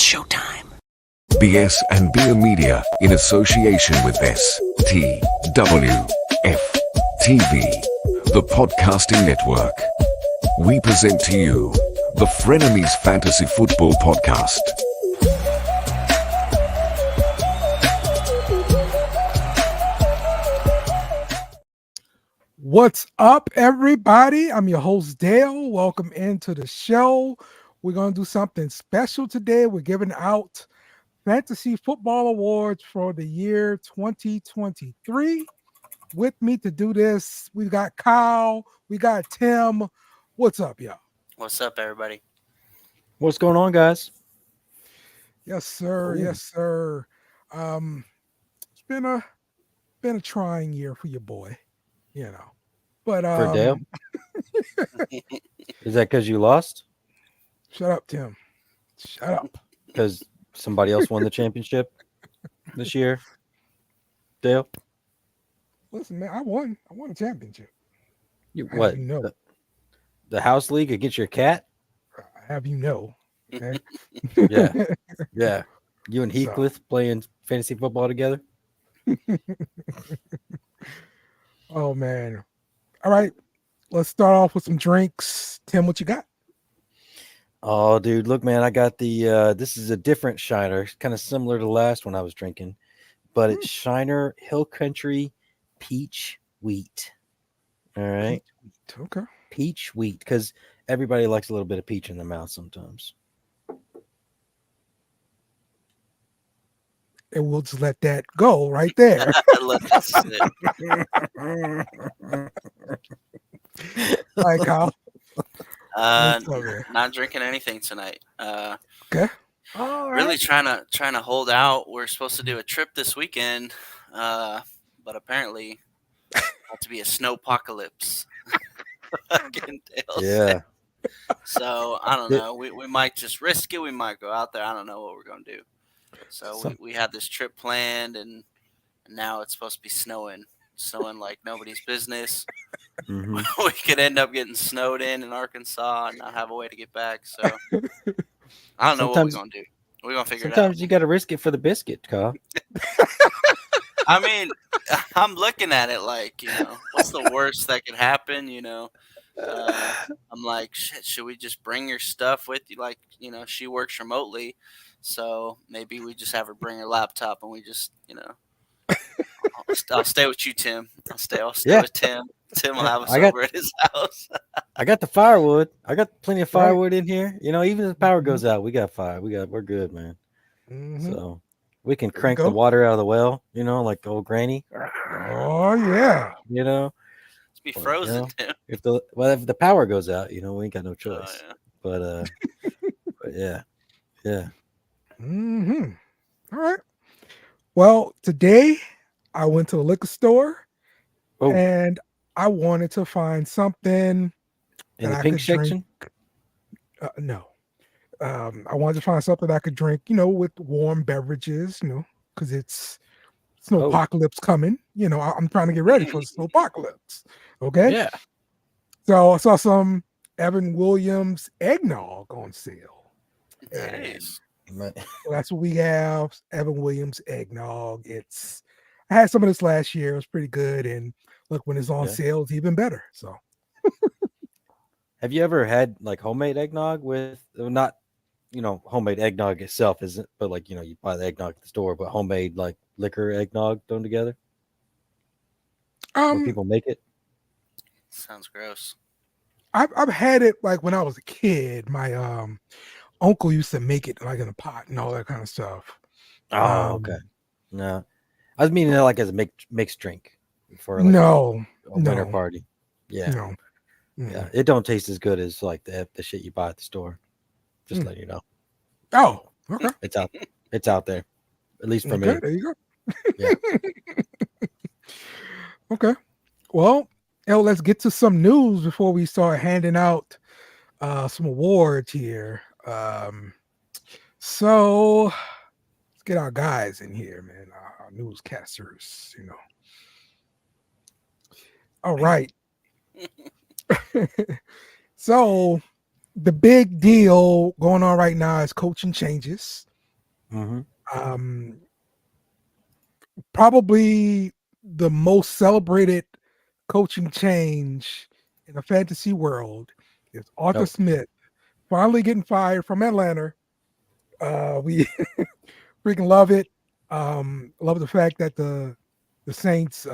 showtime. BS and Beer Media in association with STWF TV, the podcasting network. We present to you the Frenemies Fantasy Football Podcast. What's up, everybody? I'm your host, Dale. Welcome into the show. We're going to do something special today. We're giving out Fantasy Football Awards for the year 2023. With me to do this, we got Kyle, we got Tim. What's up, y'all? What's up, everybody? What's going on, guys? Yes, sir. Ooh. Yes, sir. It's been a trying year for your boy, you know. But For Dale? Is that because you lost? Shut up, Tim. Shut up. Because somebody else won the championship this year? Dale? Listen, man, I won a championship. What? You know. The house league against your cat? I have you know. Okay. Yeah. Yeah. You and Heathcliff playing fantasy football together? Oh, man. All right. Let's start off with some drinks. Tim, what you got? Oh, dude. Look, man, I got the this is a different Shiner. It's kind of similar to the last one I was drinking. But it's Shiner Hill Country Peach Wheat. All right. Okay. Peach wheat, because everybody likes a little bit of peach in their mouth sometimes. And we'll just let that go right there. Let that sit. All right, Kyle. Not drinking anything tonight. Okay. All right. Really trying to hold out. We're supposed to do a trip this weekend, but apparently about to be a snowpocalypse. Yeah. So I don't know. We might just risk it. We might go out there. I don't know what we're gonna do. So we had this trip planned, and now it's supposed to be snowing like nobody's business. Mm-hmm. We could end up getting snowed in Arkansas and not have a way to get back. So I don't know what we're gonna do. We're gonna figure it out. Sometimes you got to risk it for the biscuit, Kyle. I mean, I'm looking at it like, what's the worst that could happen? I'm like, shit, should we just bring your stuff with you? Like, she works remotely, so maybe we just have her bring her laptop and we just, I'll stay with you, Tim. I'll stay with Tim. Tim will have us over at his house. I got the firewood. I got plenty of firewood in here. Even if the power goes out, we got fire. We're good, man. Mm-hmm. So we can crank the water out of the well, like old granny. Oh yeah. It's be frozen, Tim. If the power goes out, we ain't got no choice. Oh, yeah. But yeah. Mm-hmm. All right. Well, today I went to the liquor store and I wanted to find something in the pink section. No. I wanted to find something I could drink, with warm beverages, because it's snowpocalypse coming. I'm trying to get ready for the snowpocalypse. Okay. Yeah. So I saw some Evan Williams eggnog on sale. Nice. So that's what we have. Evan Williams eggnog. I had some of this last year. It was pretty good. And look, when it's on sale, it's even better. So have you ever had like homemade eggnog with not, homemade eggnog itself isn't, but like, you buy the eggnog at the store, but homemade like liquor eggnog thrown together? Where people make it? Sounds gross. I've had it like when I was a kid. My uncle used to make it like in a pot and all that kind of stuff. Oh, okay. No, I was meaning like as a mixed drink for like a winter party. Yeah. No. Yeah. It don't taste as good as like the shit you buy at the store. Just let you know. Oh, okay. It's out there. At least for me. There you go. Yeah. Okay. Well, let's get to some news before we start handing out some awards here. So let's get our guys in here, man. Our newscasters, All right. So the big deal going on right now is coaching changes. Mm-hmm. Um, Probably the most celebrated coaching change in the fantasy world is Arthur Oh, Smith finally getting fired from Atlanta. We freaking love it. Love the fact that the Saints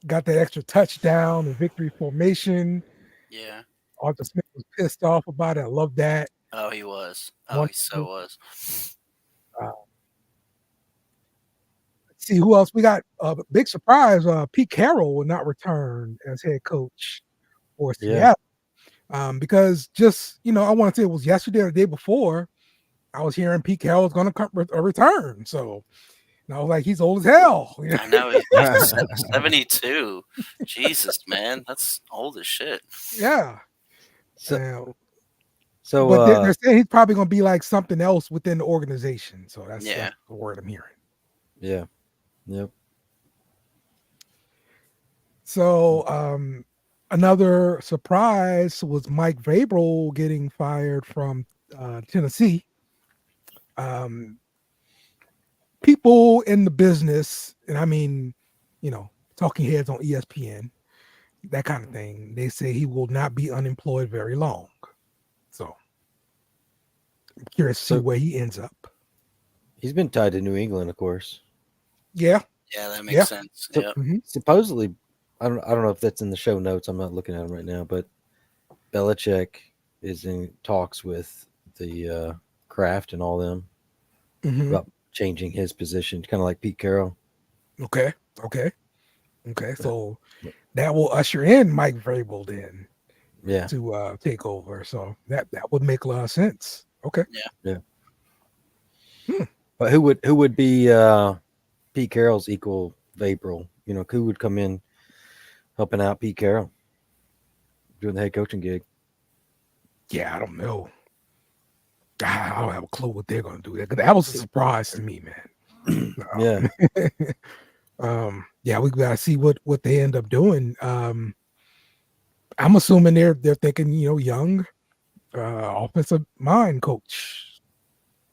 got that extra touchdown and victory formation. Yeah. Arthur Smith was pissed off about it. I love that. Oh, he was. Oh, he so Wonderful. was. Uh, let's see who else we got. Big surprise. Pete Carroll will not return as head coach for yeah. Seattle. Because just I want to say it was yesterday or the day before. I was hearing Pete Carroll's going to come return. So and I was like, he's old as hell. I know he's 72. Jesus, man, that's old as shit. Yeah. So, Uh, so, but they're saying he's probably going to be like something else within the organization. So that's Yeah. the word I'm hearing. yeah, yep. So another surprise was Mike Vrabel getting fired from Tennessee. Um, People in the business, and I mean, talking heads on ESPN, that kind of thing, they say he will not be unemployed very long. So I'm curious to see So where he ends up. he's been tied to New England, of course. Yeah. Yeah, that Yeah. makes sense. So Yep. supposedly, I don't know if that's in the show notes. I'm not looking at them right now, but Belichick is in talks with the Kraft and all them hmm about changing his position, kind of like Pete Carroll. Okay. Okay. Okay. But, So that will usher in Mike Vrabel then yeah, to take over. So that would make a lot of sense. Okay. Yeah. yeah. Hmm. But who would be Pete Carroll's equal Vrabel? Who would come in helping out Pete Carroll doing the head coaching gig? Yeah, I don't know. I don't have a clue what they're going to do. That was a surprise to me, man. Yeah, Yeah, we got to see what they end up doing. I'm assuming they're thinking, young offensive mind coach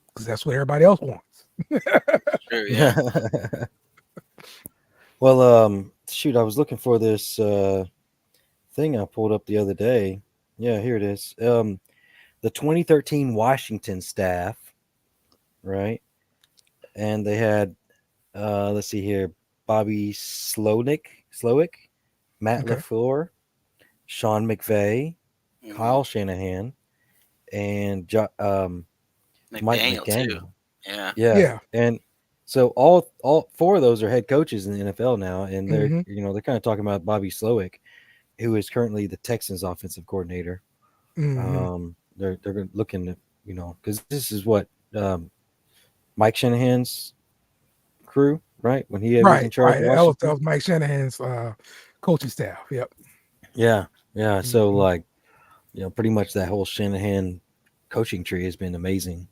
because that's what everybody else wants. Sure. Yeah. Well, shoot, I was looking for this thing I pulled up the other day. Yeah, here it is. The 2013 Washington staff, right? And they had, let's see here, Bobby Slowick, Matt Okay. LaFleur, Sean McVay, Mhm. Kyle Shanahan, and Mike McDaniel too. McDaniel. Yeah. Yeah, Yeah. and so all four of those are head coaches in the NFL now, and they're hmm they're kind of talking about Bobby Slowick, who is currently the Texans offensive coordinator. hmm They're looking at because this is what Mike Shanahan's crew, right? When he was Right. in charge Right. of That Washington. was Mike Shanahan's coaching staff. Yep. Yeah, yeah. So hmm like pretty much that whole Shanahan coaching tree has been amazing.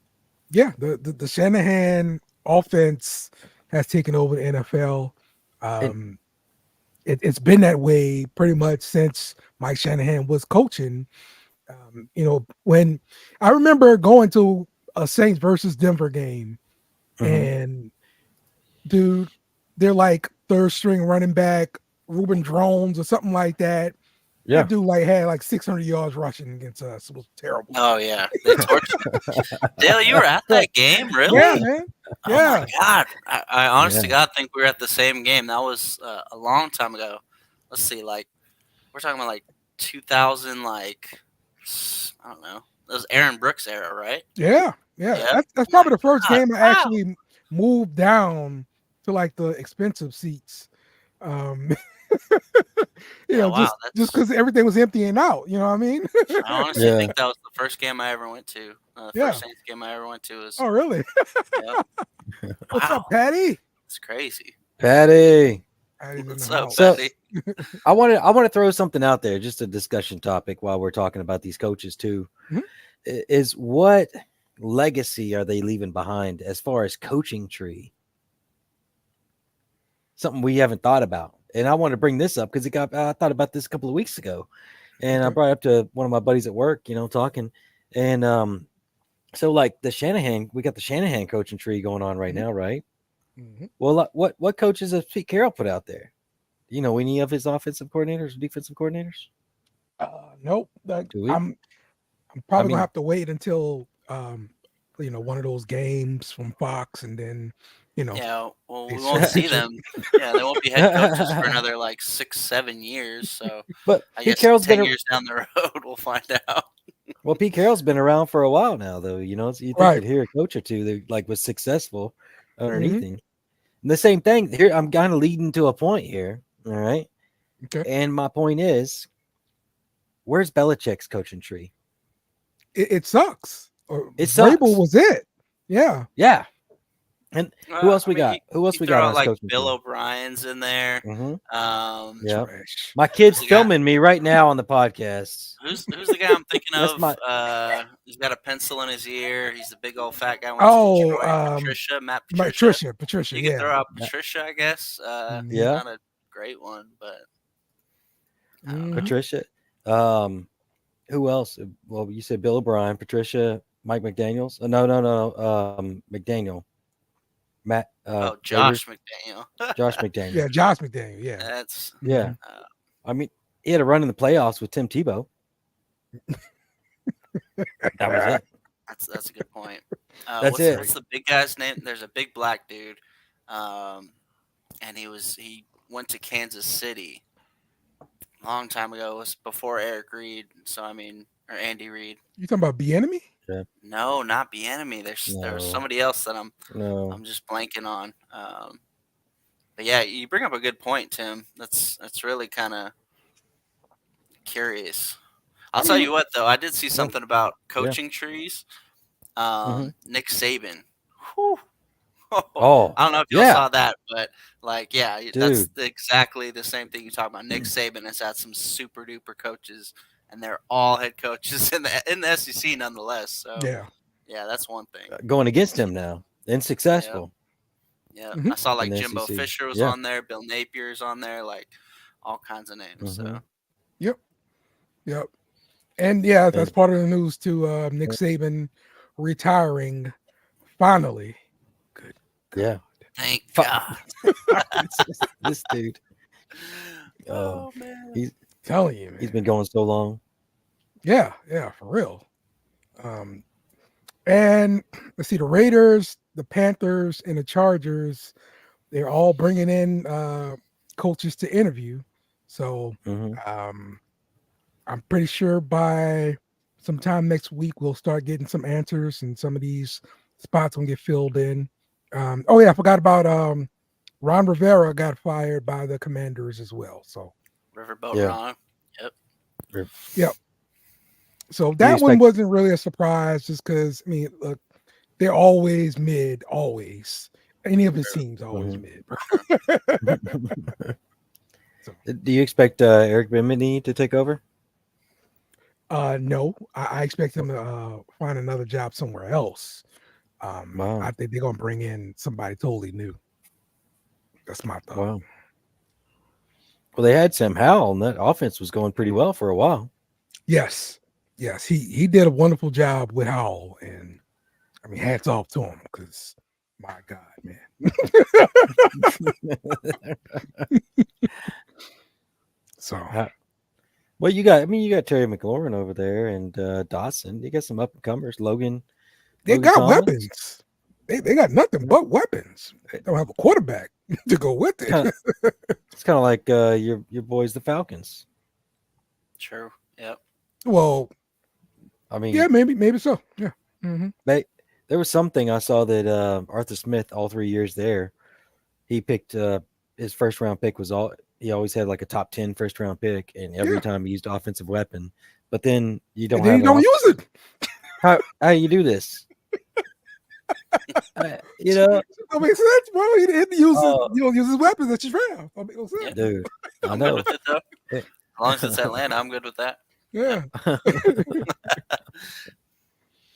Yeah. The Shanahan offense has taken over the NFL. And Um, it's been that way pretty much since Mike Shanahan was coaching. When I remember going to a Saints versus Denver game, mhm, and dude, they're like third string running back Ruben Drones or something like that. That yeah, dude like had like 600 yards rushing against us. It was terrible. Oh yeah, they tortured him. Dale, you were at right, that game, Yeah, really? man. Oh my Yeah. God! I honest to yeah, God think we were at the same game. That was a long time ago. Let's see, like we're talking about like 2000, like I don't know. That was Aaron Brooks era, right? Yeah. Yeah. Yep. That's Oh my probably the first God! game I Wow. actually moved down to like the expensive seats. Um, Yeah. Wow. just That's. because everything was emptying out. You know what I mean? I honestly yeah. think that was the first game I ever went to. The first Yeah. Saints game I ever went to was. Oh, really? Yep. What's up, Wow. Patty? It's crazy. Patty. Patty's in the What's up, house. So Patty? I want to throw something out there, just a discussion topic while we're talking about these coaches too. Mhm. Is what legacy are they leaving behind as far as coaching tree? Something we haven't thought about, and I want to bring this up because I thought about this a couple of weeks ago, and I Okay. brought it up to one of my buddies at work, talking, and So like we got the Shanahan coaching tree going on right Mhm, now, right? mhm. Well, what coaches has Pete Carroll put out there? Do you know any of his offensive coordinators or defensive coordinators? Nope. Do we? I'm I probably gonna mean, have to wait until one of those games from Fox, and then Yeah, well, they we won't switch see it. them. Yeah, they won't be head coaches for another like 6, 7 years. So but I Pete guess Carroll's 10 years down the road, we'll find out. Pete Carroll's been around for a while now, though. You think Right. you'd hear a coach or two that like was successful underneath Hmm. him. And the same thing here. I'm kind of leading to a point here. All right, Okay. and my point is, where's Belichick's coaching tree? It sucks. Or It Vrabel sucks. was it. Yeah. Yeah. And who else I we mean, got? Who else you we throw got on out his like coaching Bill tree? O'Brien's in there. Mm-hmm. Yeah. Trash. My Who's kid's the guy? filming me right now on the podcast. Who's the guy I'm thinking That's of? my He's got a pencil in his ear. He's the big old fat guy who went to Oh, Detroit. Matt Patricia. Patricia. Patricia. You could Yeah. throw out that- Patricia, I guess. Hmm. yeah, Not a great one, but I don't know. Hmm. Patricia. Um, who else? Well, you said Bill O'Brien, Patricia, Mike McDaniel's. No. McDaniel, Matt Oh, Raiders, Josh McDaniel. Josh McDaniel. Yeah. Josh McDaniel. Yeah. That's Yeah, Hmm. uh, I mean, he had a run in the playoffs with Tim Tebow. That was it. that's a good point. That's it. What's the big guy's name? There's a big black dude, um, and he went to Kansas City a long time ago. It was before Eric Reed, so I mean, or Andy Reid. You talking about Bieniemy? Yeah. No, not Bieniemy. There was No, somebody else that no. I'm just blanking on. But yeah, you bring up a good point, Tim. That's really kind of curious. I'll I tell mean, you what, though, I did see Well, something about yeah. coaching trees. Hmm. Nick Saban. Whew. Oh, I don't know if y'all yeah, saw that, but like, yeah, that's dude. exactly the same thing you talk about. Nick Saban has had some super duper coaches, and they're all head coaches in the SEC nonetheless. So yeah. yeah, that's one thing. Going against him now and Yeah, successful yeah. Hmm. I saw in like the Jimbo SEC. Fisher was Yeah. on there, Bill Napier's on there, like all kinds of names. Hmm. So Yep. Yep. And yeah, that's And part of the news too. Nick Saban retiring finally. Good yeah, thank Fu- God. this dude. Oh, Oh man. he's telling you, he's man. been going so long. Yeah, yeah, for real. Um, and let's see, the Raiders, the Panthers, and the Chargers, they're all bringing in coaches to interview. So Hmm. um, I'm pretty sure by sometime next week we'll start getting some answers, and some of these spots will get filled in. Oh yeah, I forgot about Ron Rivera got fired by the Commanders as well. So Riverboat Yeah. Ron. Yep. yeah, so Do you that one expect? wasn't really a surprise, just because I mean, look, they're always mid, always. Any of his True. teams always Mhm. mid, bro. So Do you expect Eric Bimini to take over? no, I expect him to find another job somewhere else. Wow, I think they're gonna bring in somebody totally new. That's my thought. wow. Well, they had Sam Howell, and that offense was going pretty well for a while. Yes, yes, he did a wonderful job with Howell, and I mean, hats off to him, because my God, man. So Well, you got. I mean, you got Terry McLaurin over there, and Dawson. You got some up and comers. they Logan got Thomas. weapons. They got nothing but weapons. They don't have a quarterback to go with it. Kind of. It's kind of like your boys, the Falcons. True. Yep. Well, I mean, yeah, maybe so. Yeah. Hmm. there was something I saw that Arthur Smith, all 3 years there, he picked his first round pick was all. He always had like a top 10 first round pick, and every Yeah. time he used offensive weapon. But then you don't And then have you don't use it. how you do this? You know, That makes sense, bro. He didn't use it. Oh. You don't use his weapons that you draft. That makes no Yeah. sense. dude. I I'm good know. with it though. As long as it's Atlanta, I'm good with that. Yeah.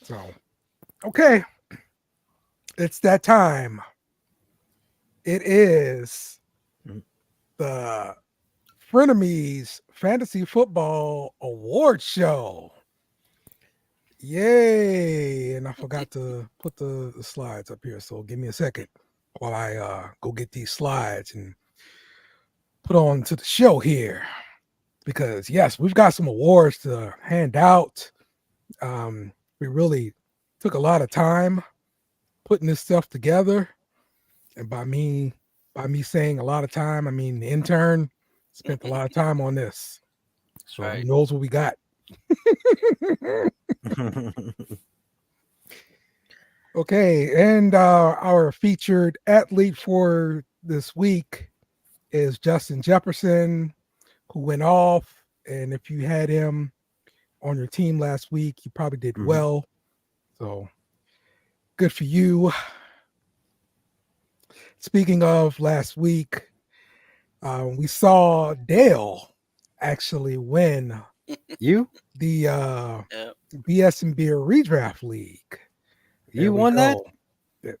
So, okay, it's that time. It is Mhm. the Frenemies Fantasy Football Award Show. Yay! And I forgot to put the slides up here. So give me a second while I go get these slides and put on to the show here. Because yes, we've got some awards to hand out. We really took a lot of time putting this stuff together. And by me saying a lot of time, I mean the intern spent a lot of time on this. That's So who right. knows what we got? Okay, and our featured athlete for this week is Justin Jefferson, who went off. And if you had him on your team last week, you probably did Mhm. well. So good for you. Speaking of last week, we saw Dale actually win You the Yep. BS and Beer Redraft League. There you we won that? go.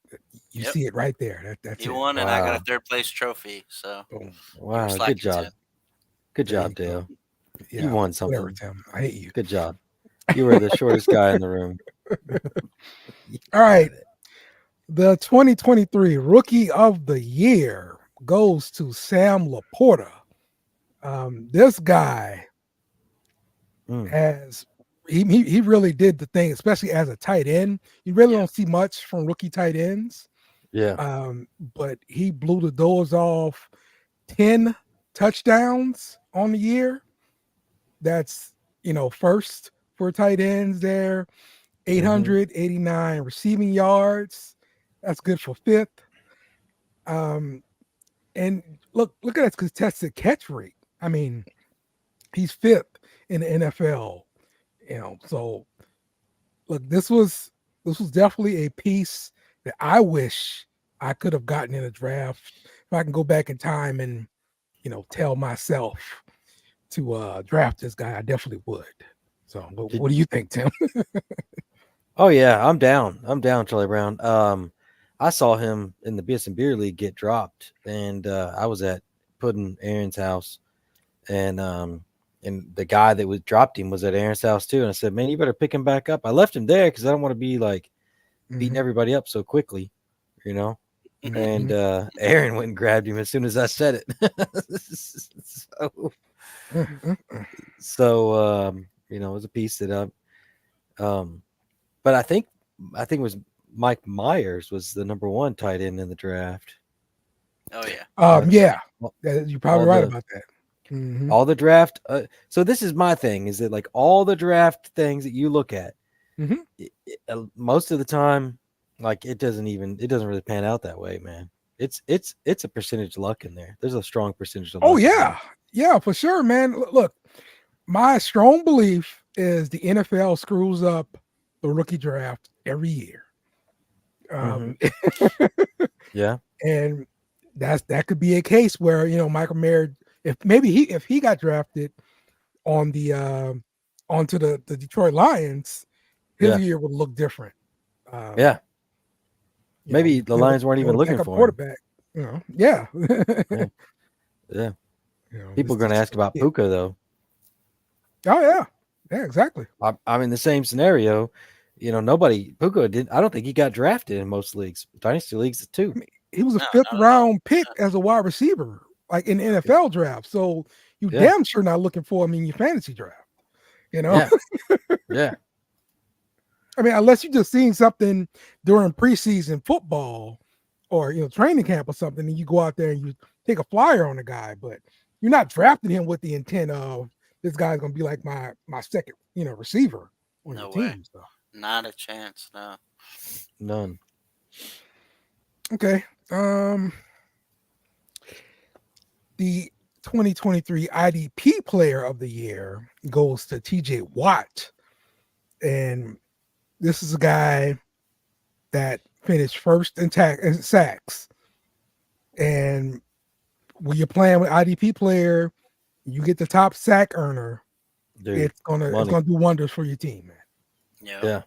You Yep. see it right there. That's He it. won, and I got a Wow. third place trophy. So Boom. you were Wow. Good slacking, job. Tim. Good There you job, go. Dale. You Yeah. won Whatever, something. Tim. I hate you. Good job. You were the shortest guy in the room. You All got right. it. The 2023 Rookie of the Year goes to Sam Laporta. This guy Mm, has he really did the thing, especially as a tight end. You really Yeah. don't see much from rookie tight ends. yeah. But he blew the doors off 10 touchdowns on the year. That's first for tight ends there. Hmm. 889 receiving yards. That's good for fifth. Um, and look at his contested catch rate. I mean, he's fifth in the NFL. So look, this was definitely a piece that I wish I could have gotten in a draft. If I can go back in time and tell myself to draft this guy, I definitely would. So Did, what do you think, Tim? oh yeah, I'm down. I'm down, Charlie Brown. I saw him in the BS and Beer League get dropped, and I was at Puddin' Aaron's house, and the guy that was dropped him was at Aaron's house too. And I said, "Man, you better pick him back up." I left him there because I don't want to be like beating Hmm. everybody up so quickly, you know. And Hmm. Aaron went and grabbed him as soon as I said it. so, Hmm. it was a piece that um, but I think it was Mike Myers was the number one tight end in the draft. Oh yeah. But Yeah, all you're probably all right the about that. Hmm. all the draft. So this is my thing: is that like all the draft things that you look at, Hmm. most of the time, like it doesn't really pan out that way, man. It's a percentage luck in there. There's a strong percentage of Oh luck in yeah, there. yeah, for sure, man. Look, my strong belief is the NFL screws up the rookie draft every year. Hmm. Um, Yeah, and that could be a case where Michael Mayer, if he got drafted on the onto the Detroit Lions, his yeah, year would look different. Um, yeah. Maybe the be able Lions weren't be able even to back looking up for him. quarterback. Yeah. Yeah, yeah. People are going to This ask about kid. Puka though. Oh yeah, yeah, exactly. I'm in the same scenario. Nobody Puka did. I don't think he got drafted in most leagues, dynasty leagues too. I mean, he was a No, fifth not at all. round pick as a wide receiver, like in the NFL draft. So you Yeah, damn sure not looking for him in your fantasy draft. You know, yeah, yeah, I mean, unless you just seen something during preseason football or training camp or something, and you go out there and you take a flyer on the guy, but you're not drafting him with the intent of this guy's gonna be like my second receiver on your No way. team. So Not a chance. No. none. okay, the 2023 IDP Player of the Year goes to TJ Watt, and this is a guy that finished first in sacks. And when you're playing with IDP player, you get the top sack earner. Dude, It's money. gonna do wonders for your team, man. Yep. Yeah.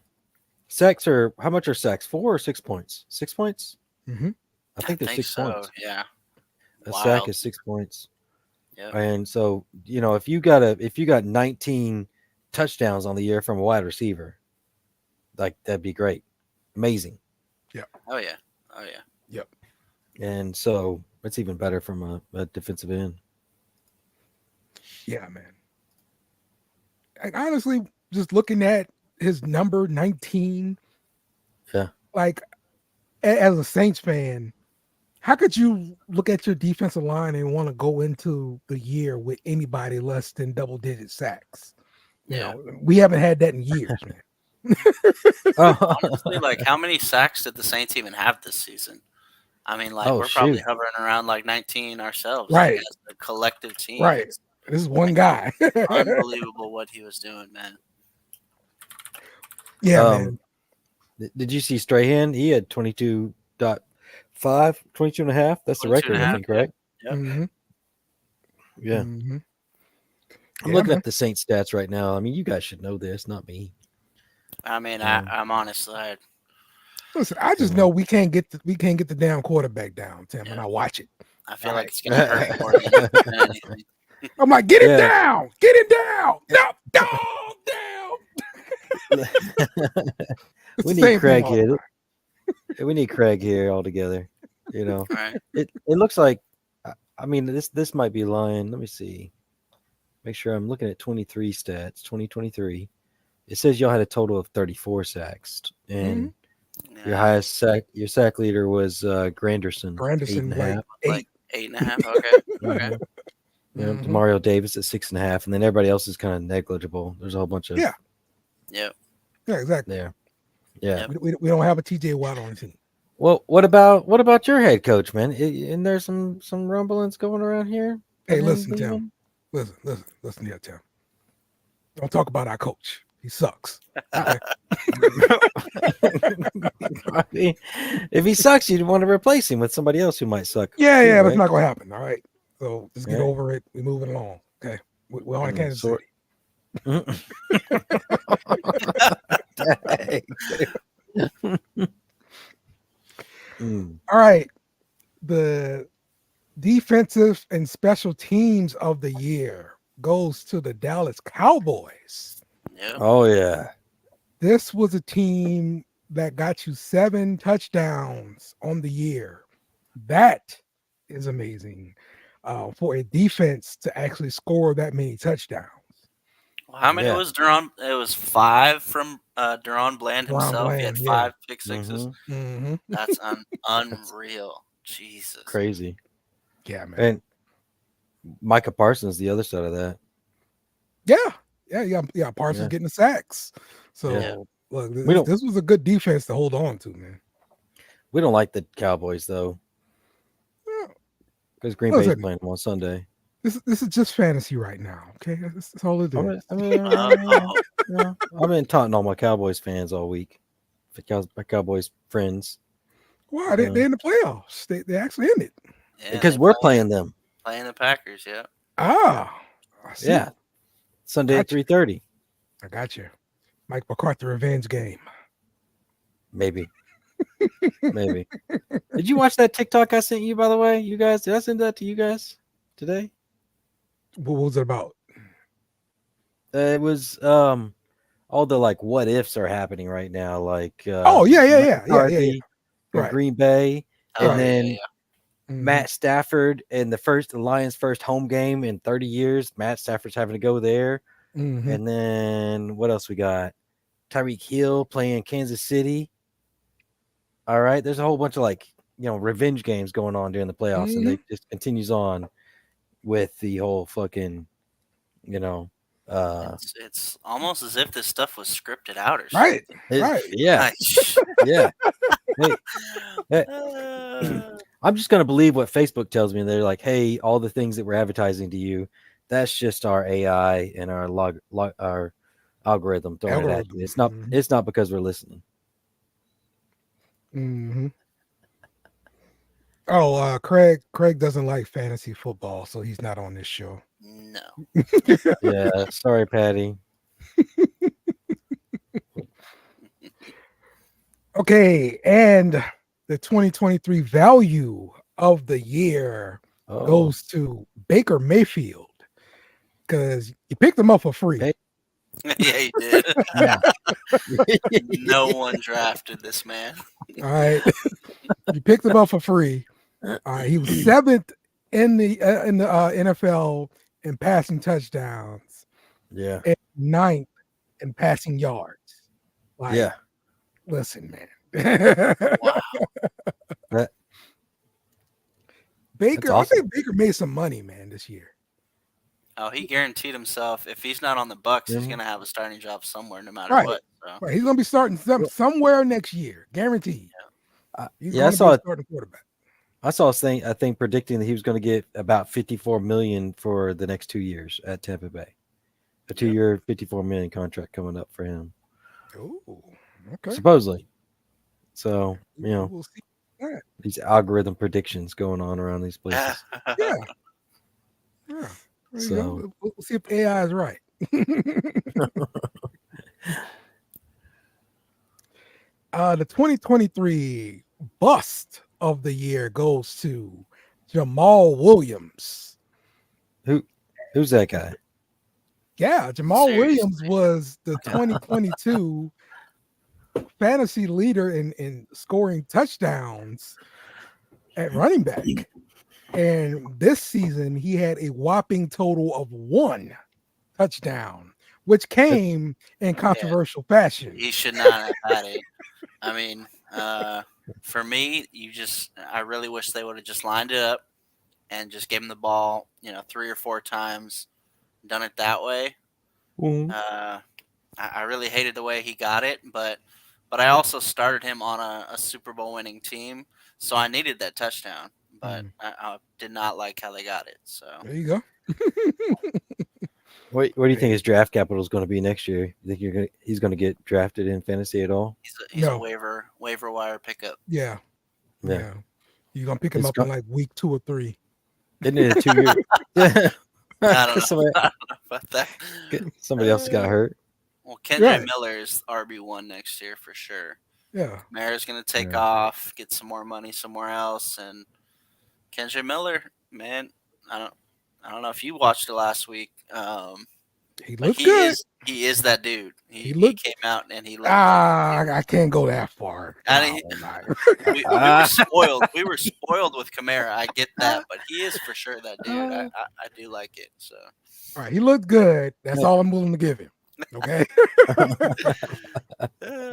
Sacks are how much are sacks? 4 or 6 points? 6 points? Hmm. I I think they're think six so. points. Yeah. A sack Wild. is 6 points. Yep. And so, if you got 19 touchdowns on the year from a wide receiver, like that'd be great, amazing. Oh yeah. Oh yeah. Yep. And so it's even better from a defensive end. Yeah, man. And honestly, just looking at his number 19, Yeah. like as a Saints fan, how could you look at your defensive line and want to go into the year with anybody less than double digit sacks? You Yeah. know, we haven't had that in years, man. Oh, Honestly, like how many sacks did the Saints even have this season? I mean, like oh we're probably shoot. hovering around like 19 ourselves, like Right, as a collective team. right. It's This is one like guy. unbelievable what he was doing, man. Yeah, Um, man. did you see Strahan? He had 22.5, 22 and a half. That's the 22 and record, a I half. think, Yep. right? Yep. Hmm. Yeah. Hmm. I'm Yeah, looking man. at the Saints stats right now. I mean, you guys should know this, not me. I mean, Um, I'm honestly, Listen, I you just know we can't get the damn quarterback down, Tim, and yeah, I watch it. I All feel like right. it's gonna hurt more than anything. I'm like, get it yeah. down, get it down. No, dog down. It's We the need same thing Craig all the here. time. We need Craig here all together. You know, Right? it looks like. I mean, this might be lying. Let me see. Make sure I'm looking at 23 stats. 2023. It says y'all had a total of 34 sacks, Mhm. and Yeah, your sack leader was Granderson, eight Granderson, and a like half. like 8. 8.5. Okay. Okay. Mm-hmm. You know, Hmm. Demario Davis at 6.5, and then everybody else is kind of negligible. There's a whole bunch of Yeah, Yep. yeah, exactly. there. Yeah. Yep. We don't have a TJ Watt on the team. Well, what about your head coach, man? Isn't there some rumblings going around here Hey, about him listen, Tim. leaving? Listen here, Tim. Don't talk about our coach. He sucks. Okay. I mean, if he sucks, you'd want to replace him with somebody else who might suck Yeah, too, yeah, but it's right? not gonna happen. All right. So just get Right? over it. We're moving along. Okay. We're on to Kansas So, City. Mm. All right. The defensive and special teams of the year goes to the Dallas Cowboys. Yep. Oh yeah, This was a team that got you 7 touchdowns on the year. That is amazing for a defense to actually score that many touchdowns. Well, how many yeah. was Duron? It was 5 from Duron Bland Ron himself. He had Bland, yeah. 5 pick sixes. hmm Hmm. That's That's unreal. Jesus. crazy. Yeah, man. And Micah Parsons, the other side of that. Yeah. Parsons Yeah, getting the sacks. yeah. Yeah. So look, We don't this was a good defense to hold on to, man. we don't like the Cowboys though, Yeah, because Green Bay's listen, playing them on Sunday. this is just fantasy right now. Okay, that's all it I is. mean, I mean, Oh, yeah. I've been taunting all my Cowboys fans all week. My Cowboys friends, Why you they know, in the playoffs? They actually in it. yeah. because They we're playing them. playing the Packers. Yeah. Ah, I see. Yeah, Sunday at Gotcha. 3:30, I got you. Mike McCarthy revenge game. maybe, maybe. Did you watch that TikTok I sent you? By the way, you guys, did I send that to you guys today? What was it about? It was all the like what ifs are happening right now, like Oh yeah, yeah, Mike yeah, yeah, yeah, yeah. McCarthy from Right. Green Bay, Oh and Right. yeah. then Yeah. Mhm. Matt Stafford in the Lions' first home game in 30 years. Matt Stafford's having to go there. Mhm. And then what else we got? Tyreek Hill playing Kansas City. All right. There's a whole bunch of revenge games going on during the playoffs, and Mhm. they just continues on with the whole fucking, you know, uh It's almost as if this stuff was scripted out or something. Right. Right. yeah, Like, yeah. Hey, hey, uh, I'm just gonna believe what Facebook tells me. They're like, hey, all the things that we're advertising to you, that's just our AI and our algorithm throwing it at you. Algorithm. It's not Mhm. it's not because we're listening. Mhm. Oh, Craig doesn't like fantasy football, so he's not on this show. no. Yeah, sorry, Patty. Okay, and the 2023 value of the year Oh, goes to Baker Mayfield because you picked him up for free. Hey, Yeah, he did. Yeah. No one drafted this man. All right, you picked him up for free. He was seventh in the NFL in passing touchdowns Yeah. and ninth in passing yards. Like, Yeah. listen, man. Wow. That, that's Baker, I awesome. think Baker made some money, man, this year. Oh, he guaranteed himself. If he's not on the Bucks, he's Mhm. gonna have a starting job somewhere, no matter Right. what. So Right. He's gonna be starting Well, somewhere next year, guaranteed. He's yeah, gonna be a starting quarterback. I saw a thing. I think predicting that he was going to get about 54 million for the next 2 years at Tampa Bay. A Yep. 2-year, 54 million contract coming up for him, Oh, okay. supposedly. So We'll see that. these algorithm predictions going on around these places. Yeah. Yeah. There you So go. We'll see if AI is right. The 2023 bust of the year goes to Jamal Williams. who's that guy? Yeah, Jamal Williams Seriously. was the 2022 fantasy leader in scoring touchdowns at running back. And this season, he had a whopping total of 1 touchdown, which came in controversial fashion. He should not have had it. I mean, for me, I really wish they would have just lined it up and just gave him the ball, 3 or 4 times, done it that way. I really hated the way he got it, but I also started him on a Super Bowl winning team, so I needed that touchdown. But I did not like how they got it. So There you go. What do you think his draft capital is going to be next year? You think he's going to get drafted in fantasy at all? he's a No. waiver wire pickup. Yeah. Yeah. Yeah. You're gonna pick him It's up in like week 2 or 3. Isn't it a 2-year? Yeah. I don't know. somebody, I don't know about that. somebody else got hurt. Well, Kendra Right. Miller is RB1 next year for sure. Yeah. Kamara's gonna take Yeah. off, get some more money somewhere else, and Kendra Miller, man, I don't know if you watched it last week. He But looks good. he is that dude. He looked- came out and he looked. I can't go that far. I No, we were spoiled. We were spoiled with Kamara. I get that, but he is for sure that dude. I do like it. So all right, he looked good. That's all I'm willing to give him. Okay.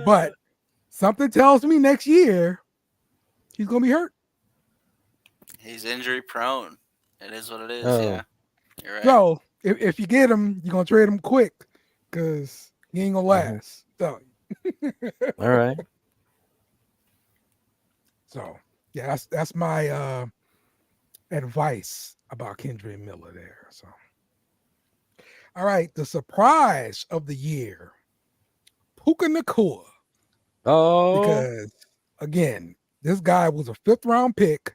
But something tells me next year he's gonna be hurt. he's injury prone. It is what it is. Oh. Yeah, you're right. So if you get him, you're gonna trade him quick because he ain't gonna last. So, All right. so yeah, that's my advice about Kendra Miller there. So all right, the surprise of the year, Puka Nakua. Oh, Because again, this guy was a 5th round pick.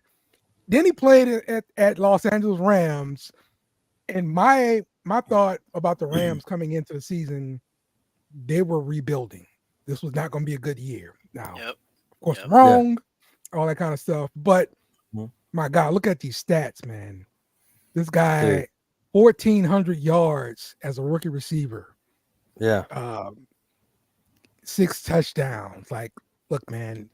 Then he played at Los Angeles Rams. And my thought about the Rams coming into the season, they were rebuilding. This was not going to be a good year. Now, Yep. of course, Yep. I'm wrong, all that kind of stuff. But Mhm. my God, look at these stats, man. This guy, Dude. 1,400 yards as a rookie receiver. yeah. 6 touchdowns. Like, look, man,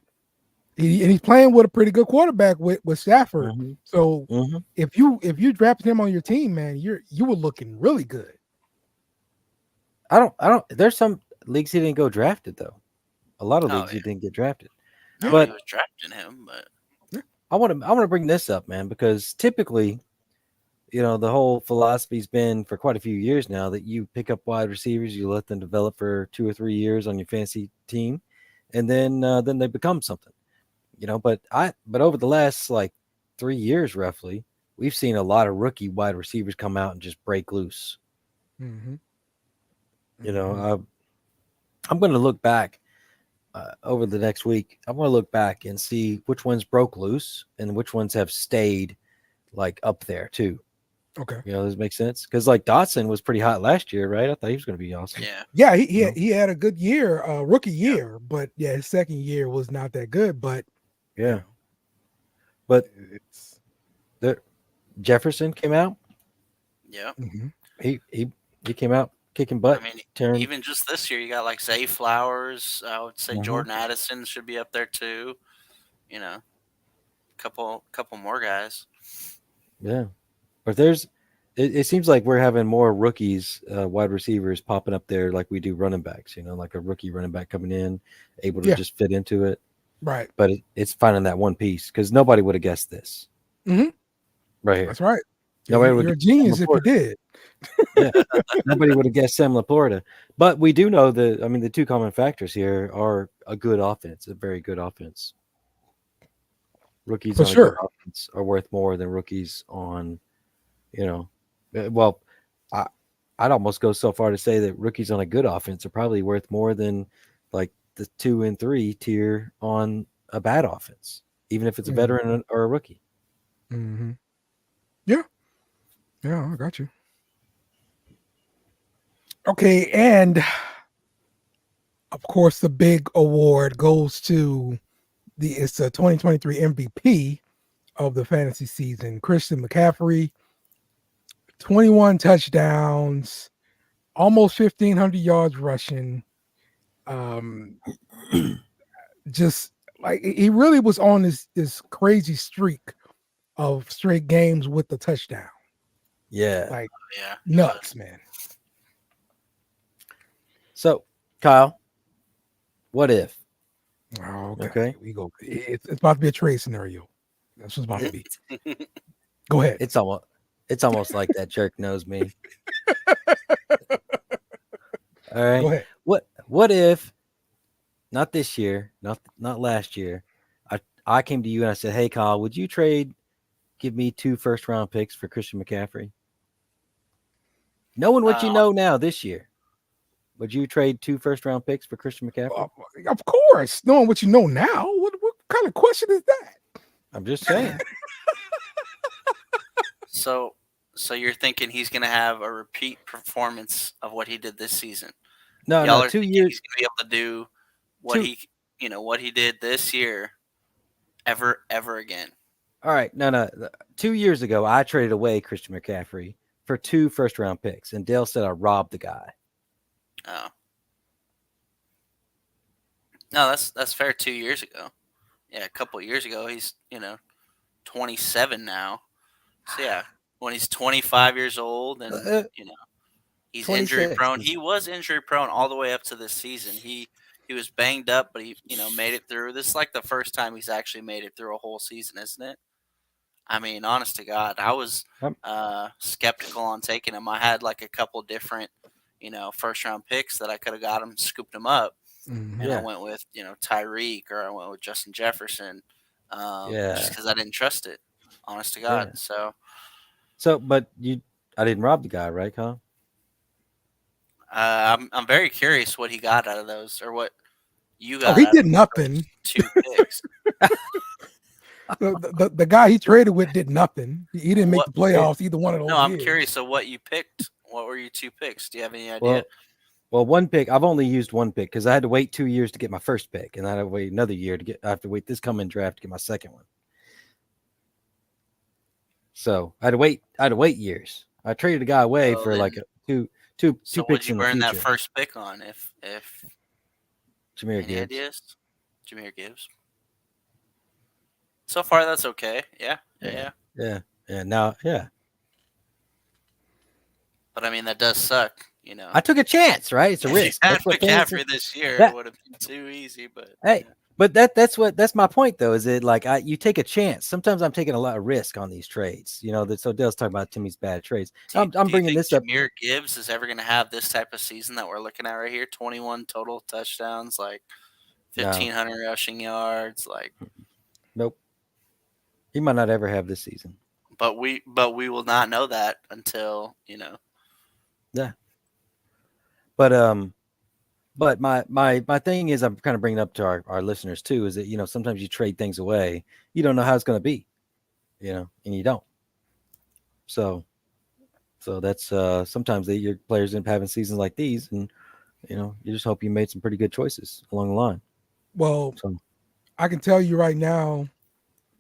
and he's playing with a pretty good quarterback with Stafford. Mhm. So Mhm. if you drafted him on your team, man, you were looking really good. I don't. There's some leagues he didn't go drafted though. A lot of Oh, leagues he yeah. didn't get drafted. Nobody But- was drafting him, but I want to bring this up, man, because typically, the whole philosophy's been for quite a few years now that you pick up wide receivers, you let them develop for 2 or 3 years on your fantasy team, and then they become something. But over the last like 3 years roughly, we've seen a lot of rookie wide receivers come out and just break loose. Mm-hmm. I'm going to look back over the next week. I'm going to look back and see which ones broke loose and which ones have stayed like up there too. Okay. Does it make sense? Because like Dotson was pretty hot last year, right? I thought he was going to be awesome. yeah. Yeah, No. he had a good year, rookie year, but yeah, his second year was not that good. But Yeah. But it's Jefferson came out. Yeah. mhm. He came out kicking I butt, mean, tearing. even just this year, you got like Zay Flowers. I would say Mhm. Jordan Addison should be up there too. Couple more guys. Yeah, but it seems like we're having more rookies, wide receivers popping up there like we do running backs. Like a rookie running back coming in, able to Yeah, just fit into it. right. But it's finding that one piece because nobody would have guessed this Hmm. right here. That's right. Nobody would You're a guess Sam genius if you Laporta. did. Yeah, nobody would have guessed Sam Laporta. But we do know that. I mean, the two common factors here are a good offense, a very good offense. Rookies For on a good sure. offense are worth more than rookies on, you know, well, I I'd almost go so far to say that rookies on a good offense are probably worth more than like the 2 and 3 tier on a bad offense, even if it's a Mhm. veteran or a rookie. Mhm. Yeah. Yeah, I got you. Okay, and of course the big award goes to it's the 2023 MVP of the fantasy season, Christian McCaffrey, 21 touchdowns, almost 1,500 yards rushing. Um, just like he really was on this crazy streak of straight games with the touchdown. Yeah. Like Yeah, he was. nuts, man. So, Kyle, what if? Oh, okay, Okay. we go. It's about to be a trade scenario. That's what's about to be. Go ahead. It's almost like that jerk knows me. All Go right. ahead. What if not this year, not last year, I came to you and I said, "Hey, Kyle, would you give me 2 first-round picks for Christian McCaffrey?" Knowing what you Uh, know now this year, would you trade 2 first-round picks for Christian Uh, McCaffrey? of course, knowing what you know now, what kind of question is that? I'm just saying. so so you're thinking he's gonna have a repeat performance of what he did this season? No, no, Y'all are 2 years, thinking he's gonna be able to do what two. he did this year ever again. All right, no. 2 years ago, I traded away Christian McCaffrey for 2 first-round picks, and Dale said I robbed the guy. Oh. No, that's fair 2 years ago. Yeah, a couple of years ago. He's, 27 now. So yeah, when he's 25 years old and, Uh, he's injury 26. prone. He was injury prone all the way up to this season. He was banged up, but he, made it through. This is like the first time he's actually made it through a whole season, isn't it? I mean, honest to God, I was Um, skeptical on taking him. I had like a couple different, first round picks that I could have got him, scooped him up, Mhm. and I yeah, went with Tyreek or I went with Justin Jefferson, just yeah, because I didn't trust it. Honest to God. yeah. So So, but I didn't rob the guy, right, Kyle? I'm very curious what he got out of those, or what you Oh, got he out of did those nothing. first two picks. The guy he traded with did nothing. He didn't make What? the It, playoffs either one of No, those I'm years. curious of what you picked. What were your two picks? Do you have any idea? well, well, one pick. I've only used one pick because I had to wait 2 years to get my first pick, and I had to wait another year to get. I have to wait this coming draft to get my second one. So I had to wait. I had to wait years. I traded a guy away So for like then, two so what'd picks you in the burn that future. first pick on? If Jameer any Gibbs. ideas, Jameer Gibbs. So far, that's okay. Yeah, yeah, Yeah, yeah. yeah, yeah. Now, yeah, But I mean, that does suck. I took a chance, right? It's a If you risk. had That's what fantasy. McCaffrey this year, it That would have been too easy. But hey, yeah. but that's my point though. Is it like you take a chance? Sometimes I'm taking a lot of risk on these trades. So Dale's talking about Timmy's bad trades. I'm Do you bringing think this up. Jameer Gibbs is ever going to have this type of season that we're looking at right here? 21 total touchdowns, like No, 1,500 rushing yards, like. nope. He might not ever have this season. But we will not know that until Yeah, but but my thing is I'm kind of bringing up to our listeners too is that sometimes you trade things away, you don't know how it's going to be, and you don't. So that's sometimes your players end up having seasons like these, and you just hope you made some pretty good choices along the line. Well, So I can tell you right now,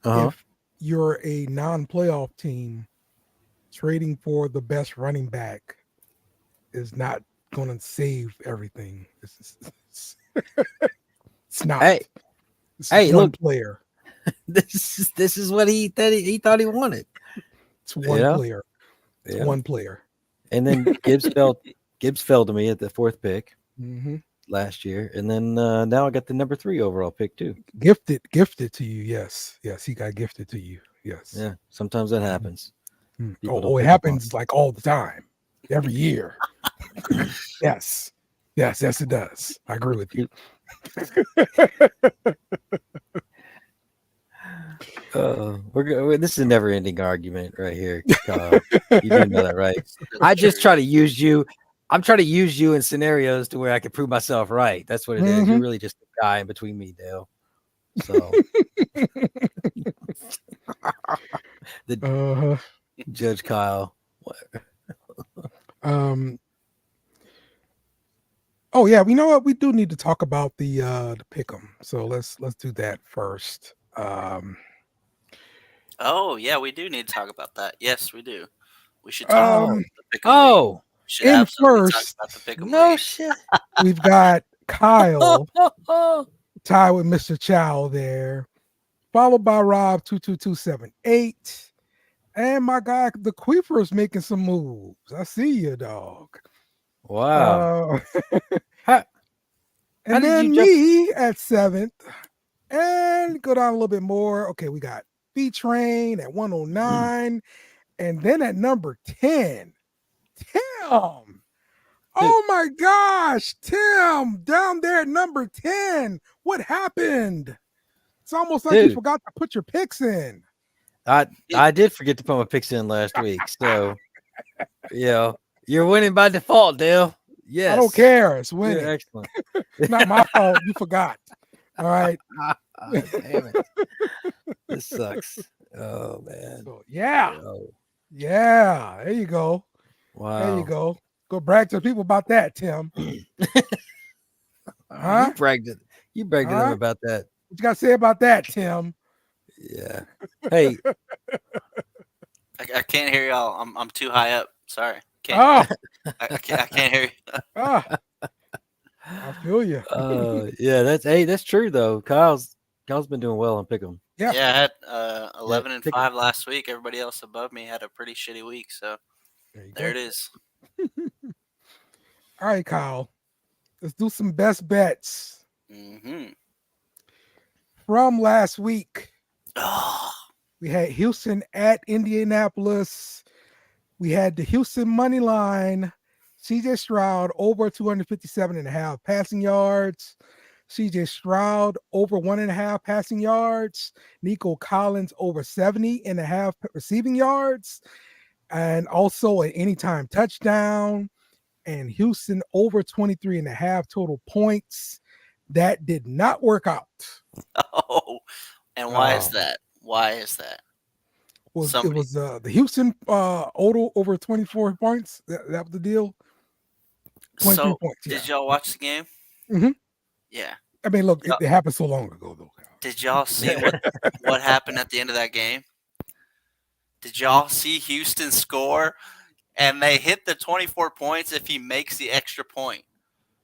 uh-huh. if you're a non-playoff team, trading for the best running back is not gonna save everything. It's not. Hey, This is hey, one look, player. this is what he thought he wanted. It's one Yeah, player. It's yeah. one player. And then Gibbs fell to me at the 4th pick Hmm. last year, and then now I got the number 3 overall pick too. Gifted to you. Yes, yes, he got gifted to you. Yes. Yeah, sometimes that Mhm. happens. Mm. People Oh, don't it pick up on happens like all the time, every year. Yes, yes, it does. I agree with you. it. This is a never-ending argument right here, Kyle. You do know that, right? That's I true. just try to use you. I'm trying to use you in scenarios to where I can prove myself right. That's what it is. You're Hmm. really just a guy in between me, Dale. So the Uh-huh. Judge Kyle. Um. Oh yeah, you know what? We do need to talk about the pick'em. So let's do that first. Oh yeah, we do need to talk about that. Yes, we do. We should talk about Oh, Um. the Pick'em League. oh, We should In absolutely talk first, about the Pick'em no League. shit. we've got Kyle Oh, tied with Mr. Chow there, followed by Rob 22278. And my guy, the Queeper is making some moves. I see you, dog. wow. Uh, How, how and did you then jump? me at 7th. And go down a little bit more. Okay, we got B Train at 109. And then at number 10, Tim. Dude, Oh my gosh, Tim, down there at number 10. What happened? It's almost like you dude, forgot to put your picks in. I did forget to put my picks in last week. So, you're winning by default, Dale. I don't Yes. care. It's You're winning. excellent. It's not my fault. You forgot. All right. Damn it. This sucks. Oh man. So, yeah. Oh, Yeah. There you go. There you wow. go. Go brag to the people about that, Tim. You Huh? bragged it. You bragged to them Huh? about that. What you got to say about that, Tim? Yeah. Hey, I can't hear y'all. I'm too high up. Sorry. Can't. Oh, I can't hear you. ah, I feel you. yeah, that's true though. Kyle's been doing well on Pick'em. Yeah. Yeah, I had Yeah, 11 and Pick'em. 5 last week. Everybody else above me had a pretty shitty week. So There you there go. it is. All right, Kyle. Let's do some best bets Hmm. from last week. Oh, We had Houston at Indianapolis. We had the Houston money line. CJ Stroud over 257.5 passing yards. CJ Stroud over 1.5 passing yards. Nico Collins over 70.5 receiving yards. And also an anytime touchdown. And Houston over 23.5 total points. That did not work out. oh. And why is Oh, that? Why is that? It Somebody. was the Houston Odell over 24 points. That was the deal. 23 So points, yeah. did y'all watch the game? Mhm. Yeah. I mean, look, Y'all, it happened so long ago, though. did y'all see what happened at the end of that game? Did y'all see Houston score? And they hit the 24 points if he makes the extra point.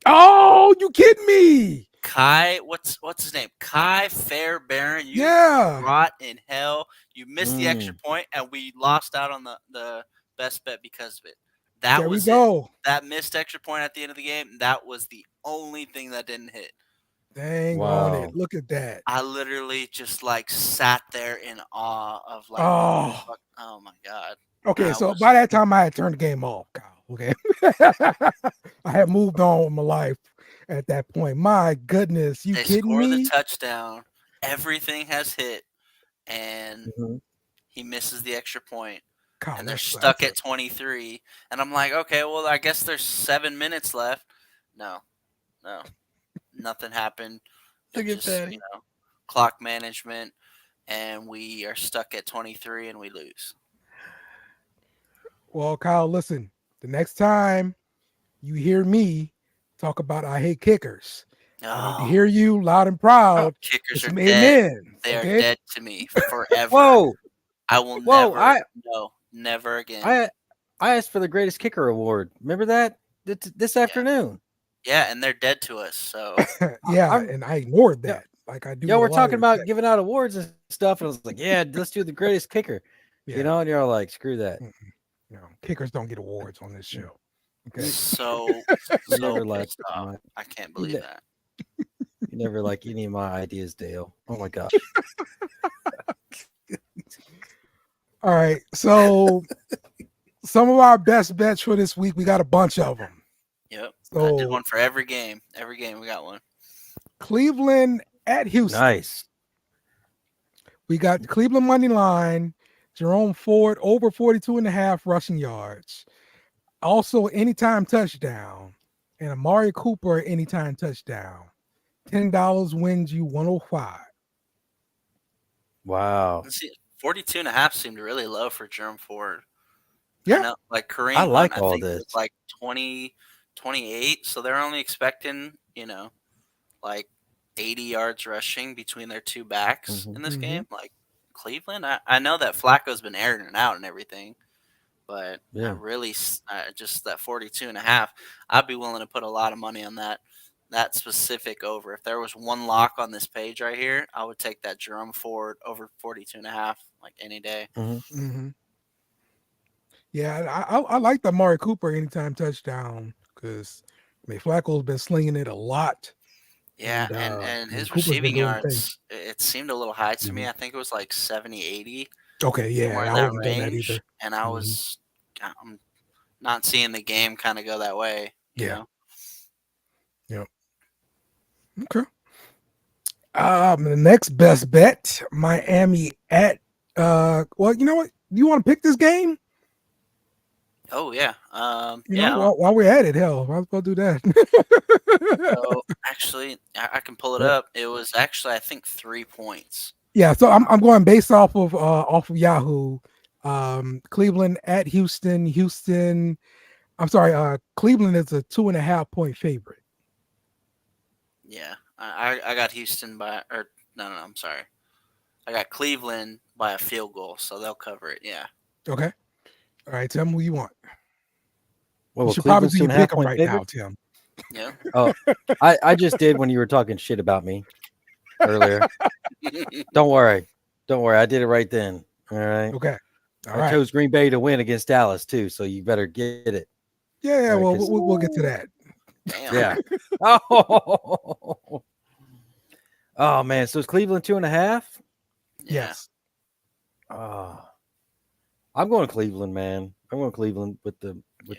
Oh, you kidding me? Kai, what's his name? Kai Fairbairn, you Yeah. rot in hell. You missed the extra mm, point, and we lost out on the best bet because of it. That There we was it. go. That missed extra point at the end of the game, that was the only thing that didn't hit. Dang on it. wow. Look at that. I literally just like sat there in awe of like what the Oh, fuck. Oh my god. okay. I So was by that time, I had turned the game off, Kyle. Okay. I had moved on with my life at that point. My goodness. You they kidding score the me? touchdown, everything has hit, and Mhm. he misses the extra point. Kyle, And they're that's stuck a at 23. And I'm like, okay, well, I guess there's 7 minutes left. No, no, nothing happened. It Look at just, Patty. clock management, and we are stuck at 23 and we lose. well, Kyle, listen. The next time you hear me talk about I hate kickers, I need to Oh, hear you loud and proud with kickers are some dead. amens. They are Okay. dead to me forever. Whoa, I will whoa! never, no, never again. I I asked for the greatest kicker award. Remember that? this Yeah. afternoon. Yeah, and they're dead to us. So Yeah, I'm and I ignored yeah, that, like I do yeah. with a We're lot of talking your about texts. giving out awards and stuff, and I was like, yeah, let's do the greatest kicker. Yeah, And you're all like, screw that. mm-mm. Kickers don't get awards on this Mm. show. Okay. You so you so never like pissed off. my I can't you, believe ne- that. you never like any of my ideas, Dale. Oh my gosh. All right. So some of our best bets for this week, we got a bunch of them. Yep. I did So one for every game. Every game we got one. Cleveland at Houston. Nice. We got Cleveland money line, Jerome Ford over 42 and a half rushing yards. Also, anytime touchdown. And Amari Cooper, anytime touchdown. $10 wins you 105. Wow. Let's see, 42.5 seemed really low for Jerome Ford. I Yeah. know, like I Kareem Hunt, like I all think was this. like 20, 28. So they're only expecting, like 80 yards rushing between their two backs Hmm. in this Mm-hmm. game. Like Cleveland, I know that Flacco's been airing it out and everything, but I Yeah. really just that 42.5. I'd be willing to put a lot of money on that specific over. If there was one lock on this page right here, I would take that Jerome Ford over 42.5 like any day. Hmm. Mm-hmm. Yeah, I like the Amari Cooper anytime touchdown because Flacco's been slinging it a lot, Yeah, and and his Cooper's been receiving doing the thing. yards, it seemed a little high to me. Mhm. I think it was like 70, 80, Okay, somewhere yeah, in I that wasn't doing that range. either. And Hmm. I'm not seeing the game kind of go that way, you Yeah, know? yeah. Okay. The next best bet, Miami at well, you know what? You want to pick this game? Oh, yeah. You know, while we're at it, hell, might as well do that. So actually, I can pull it Yep. up. It was actually, I think, 3 points. Yeah, so I'm going based off of Yahoo. Cleveland at Houston. Houston. I'm sorry. Cleveland is a 2.5 point favorite. Yeah. I got Houston or no, I'm sorry. I got Cleveland by a field goal, so they'll cover it. Yeah. Okay. All right, Tim. Who you want? You Well, should probably Cleveland's do two your and a half pick 'em point right now, favorite. Tim. Yeah. Oh, I just did when you were talking shit about me earlier. Don't worry. Don't worry. I did it right then. All right. Okay. All I right. chose Green Bay to win against Dallas too, so you better get it. Yeah. All Yeah. right, Well, because we'll get to that. Damn. yeah. Oh, oh man. So it's Cleveland 2.5. Yeah. Yes. Oh, I'm going Cleveland, man. I'm going Cleveland with Yeah.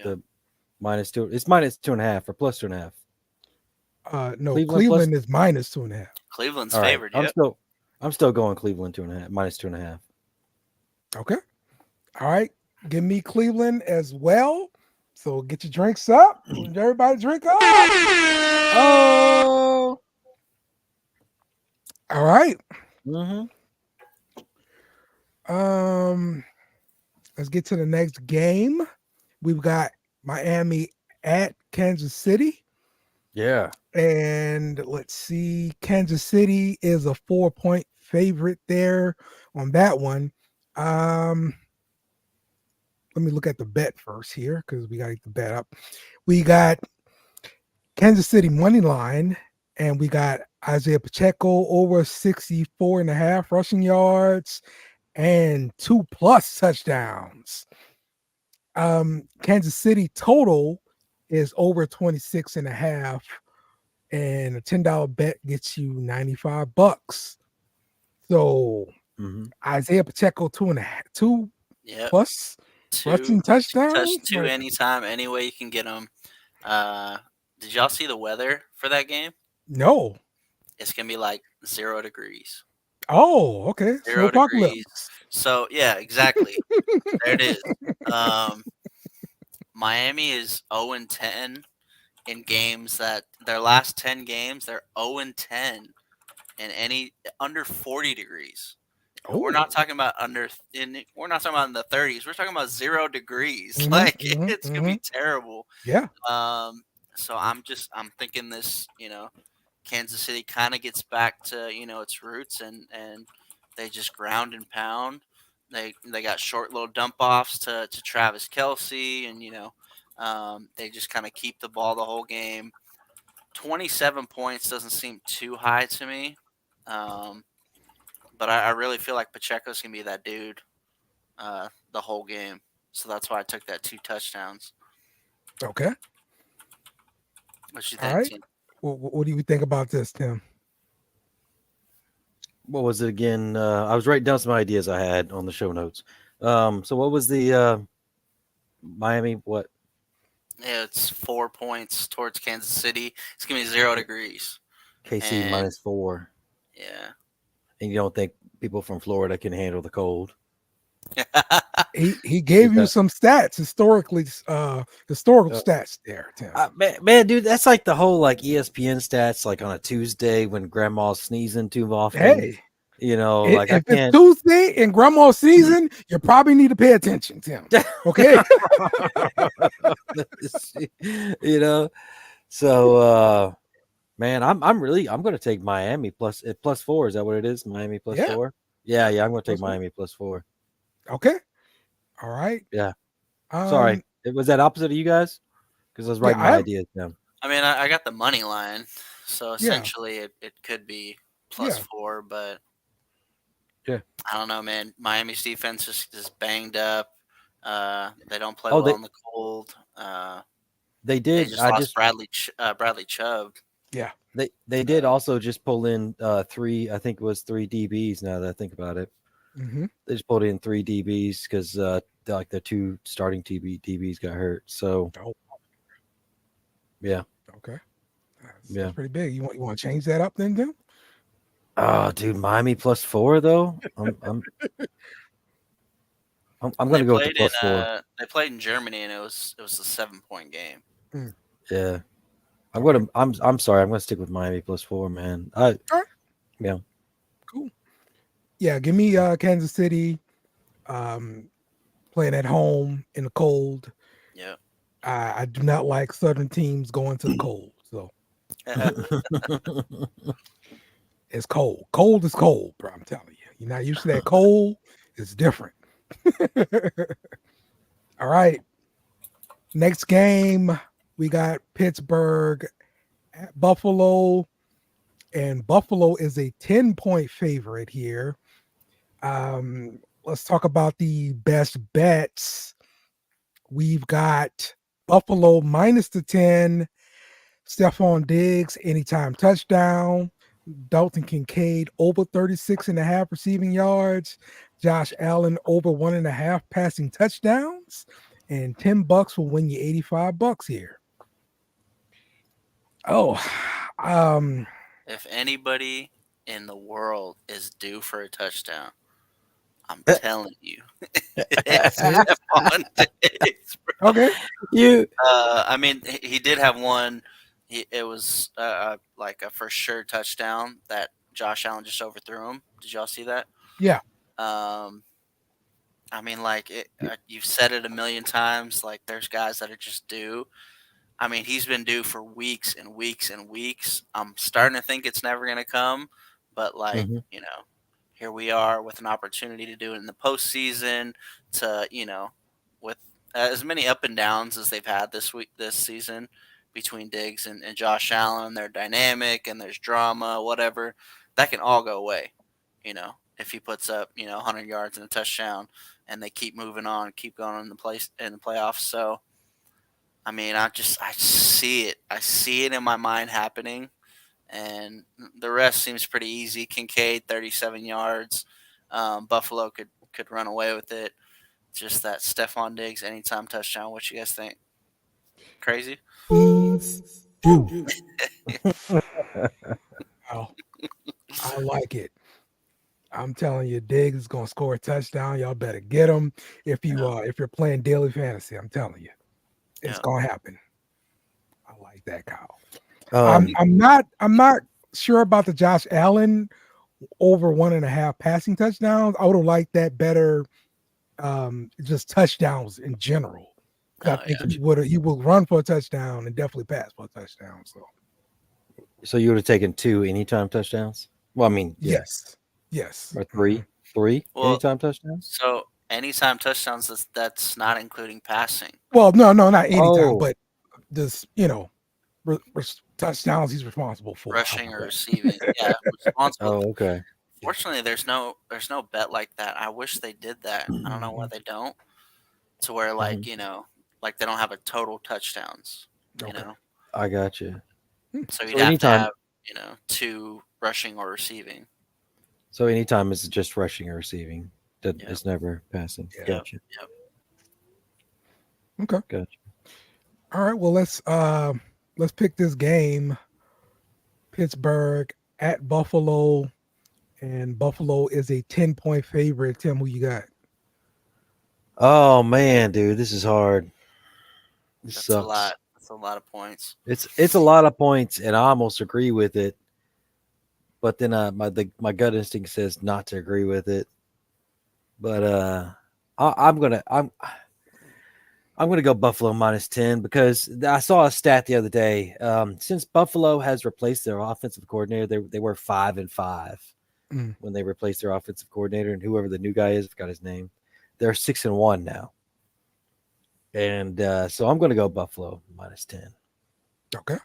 the minus two. It's minus 2.5 or plus 2.5. No, Cleveland plus. Cleveland is minus 2.5. Cleveland's All right. favored. Yep. I'm still going Cleveland 2.5 minus 2.5. Okay. All right. Give me Cleveland as well. So get your drinks up. Everybody drink up. Oh. All right. Mm-hmm. Um, let's get to the next game. We've got Miami at Kansas City. Yeah. And let's see, Kansas City is a 4 point favorite there on that one. Um, let me look at the bet first here because we got to get the bet up. We got Kansas City money line, and we got Isaiah Pacheco over 64 and a half rushing yards and 2+ touchdowns. Kansas City total is over 26 and a half, and a $10 bet gets you $95. So Mm-hmm. Isaiah Pacheco two Yep. plus Two, rushing touch touchdowns. two anytime, any way you can get them. Did y'all see the weather for that game? No. It's gonna be like 0 degrees. Oh, okay. 0 degrees. Snowpocalypse. So yeah, exactly. There it is. Um, Miami is 0-10 in games that their last 10 games they're 0-10 in any under 40 degrees. And we're Oh. not talking about we're not talking about in the 30s. We're talking about 0 degrees. Mm-hmm, Like mm-hmm, it's gonna mm-hmm. be terrible. Yeah. So I'm thinking this, Kansas City kind of gets back to its roots and they just ground and pound. They got short little dump offs to Travis Kelsey and They just kind of keep the ball the whole game. 27 points doesn't seem too high to me. Um, but I really feel like Pacheco's going to be that dude the whole game. So that's why I took that 2 touchdowns. Okay. What you All think, right. team? What do you think about this, Tim? What was it again? I was writing down some ideas I had on the show notes. So what was the Miami? What? Yeah, it's 4 points towards Kansas City. It's going to be 0 degrees. KC And -4. yeah. And you don't think people from Florida can handle the cold? He Is gave you that some stats historically, historical uh, stats there, Tim. man, dude? That's like the whole like ESPN stats, like on a Tuesday when grandma's sneezing too often. Hey, You know, like I if it's can't. Tuesday and grandma's season, you probably need to pay attention, Tim. Okay. You know, so man, I'm gonna take Miami +4. Is that what it is? Miami plus Yeah. 4. Yeah, Yeah. I'm gonna take Plus one. Miami +4. Okay. All right. Yeah. Sorry, Um. was that opposite of you guys? Because I was Yeah. writing my ideas down. I mean, I got the money line. So Yeah. essentially, it could be Yeah. +4, but Yeah. I don't know, man. Miami's defense is banged up. They don't play Oh, well they in the cold. they They did. just I lost just Bradley Chubb. Yeah. they did Uh, also just pull in 3. I think it was 3 DBs. Now that I think about it, Mm-hmm. they just pulled in 3 DBs because like the 2 starting DBs got hurt. So Oh. yeah, Okay. That's yeah. pretty big. You want to change that up then, Tim? Oh, dude, Miami +4 though. I'm they gonna go with the played in +4. they played in Germany, and it was a 7 point game. Mm. Yeah, All right. I'm sorry. I'm gonna stick with Miami +4, man. All right. Yeah. Cool. Yeah. Give me Kansas City. Um, playing at home in the cold. Yeah. I do not like Southern teams going to the cold. So it's cold. Cold is cold, bro. I'm telling you. You're not used to that cold. It's different. All right. Next game, we got Pittsburgh at Buffalo, and Buffalo is a 10-point favorite here. Let's talk about the best bets. We've got Buffalo minus the 10, Stephon Diggs, anytime touchdown. Dalton Kincaid over 36 and a half receiving yards. Josh Allen over 1.5 passing touchdowns. And $10 will win you $85 here. Oh, If anybody in the world is due for a touchdown, I'm Eh, telling you, it's that's it. Stephon Diggs, bro. Okay. you I mean, he did have one. It was like a for sure touchdown that Josh Allen just overthrew him. Did y'all see that? Yeah. Um, I mean, like you've said it a million times. Like there's guys that are just due. I mean, he's been due for weeks and weeks and weeks. I'm starting to think it's never going to come, but like, Mhm. here we are with an opportunity to do it in the postseason. With as many up and downs as they've had this season between Diggs and Josh Allen, they're dynamic and there's drama, whatever. That can all go away, if he puts up 100 yards and a touchdown, and they keep moving on, keep going in the playoffs. So I mean, I see it. I see it in my mind happening, and the rest seems pretty easy. Kincaid, 37 yards. Buffalo could run away with it. Just that Stephon Diggs anytime touchdown. What you guys think? Crazy? Please do. Oh, I like it. I'm telling you, Diggs is gonna score a touchdown. Y'all better get him Yeah, if you're playing daily fantasy. I'm telling you, it's yeah. gonna happen. I like that, Kyle. I'm um I'm not I'm not sure about the Josh Allen over 1.5 passing touchdowns. I would have liked that better. Just touchdowns in general. 'Cause Oh I think yeah. he will run for a touchdown and definitely pass for a touchdown. So so you would have taken 2 anytime touchdowns? Well, I mean, yeah, yes, yes. or Mhm. 3 Well, anytime touchdowns? so Anytime touchdowns, that's not including passing. Well, no, not anytime, Oh, but this, touchdowns he's responsible for. How Rushing about or that? receiving. Yeah, responsible. oh, okay. Fortunately, there's no bet like that. I wish they did that. I don't know why Mhm. they don't. To where Hmm. like they don't have a total touchdowns. You Okay. know, I got you. so you'd So have to anytime, have two rushing or receiving. anytime it's just rushing or receiving. That Yep. it's never passing. Yeah. Yep. Gotcha. Yep. Okay. Gotcha. All right. Well, let's pick this game. Pittsburgh at Buffalo, and Buffalo is a 10-point favorite. Tim, who you got? Oh man, dude, this is hard. This That's a sucks. lot. That's a lot of points. It's a lot of points, and I almost agree with it. But then my gut instinct says not to agree with it. But I'm gonna go Buffalo -10 because I saw a stat the other day. Since Buffalo has replaced their offensive coordinator, they were 5-5 Mm, when they replaced their offensive coordinator, and whoever the new guy is, I forgot his name. They're 6-1 now, and so I'm gonna go Buffalo -10. okay.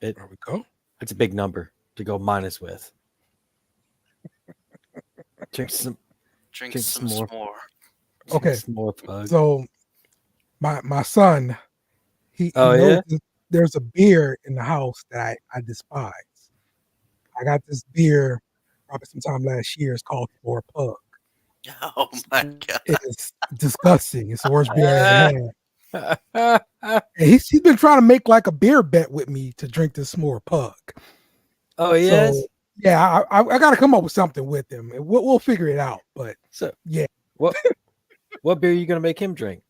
It There we go. it's a big number to go minus with. Drink some Drink drink some some more s'more. drink Okay. some more pug. So my son, he Oh knows yeah. there's a beer in the house that I despise. I got this beer probably sometime last year. It's called For Pug. Oh my It god. is disgusting. It's the worst beer I ever Ah. had. And he's been trying to make like a beer bet with me to drink this more pug. Oh So yes. yeah, I got to come up with something with him. And we'll figure it out. But So yeah, what what beer are you gonna make him drink?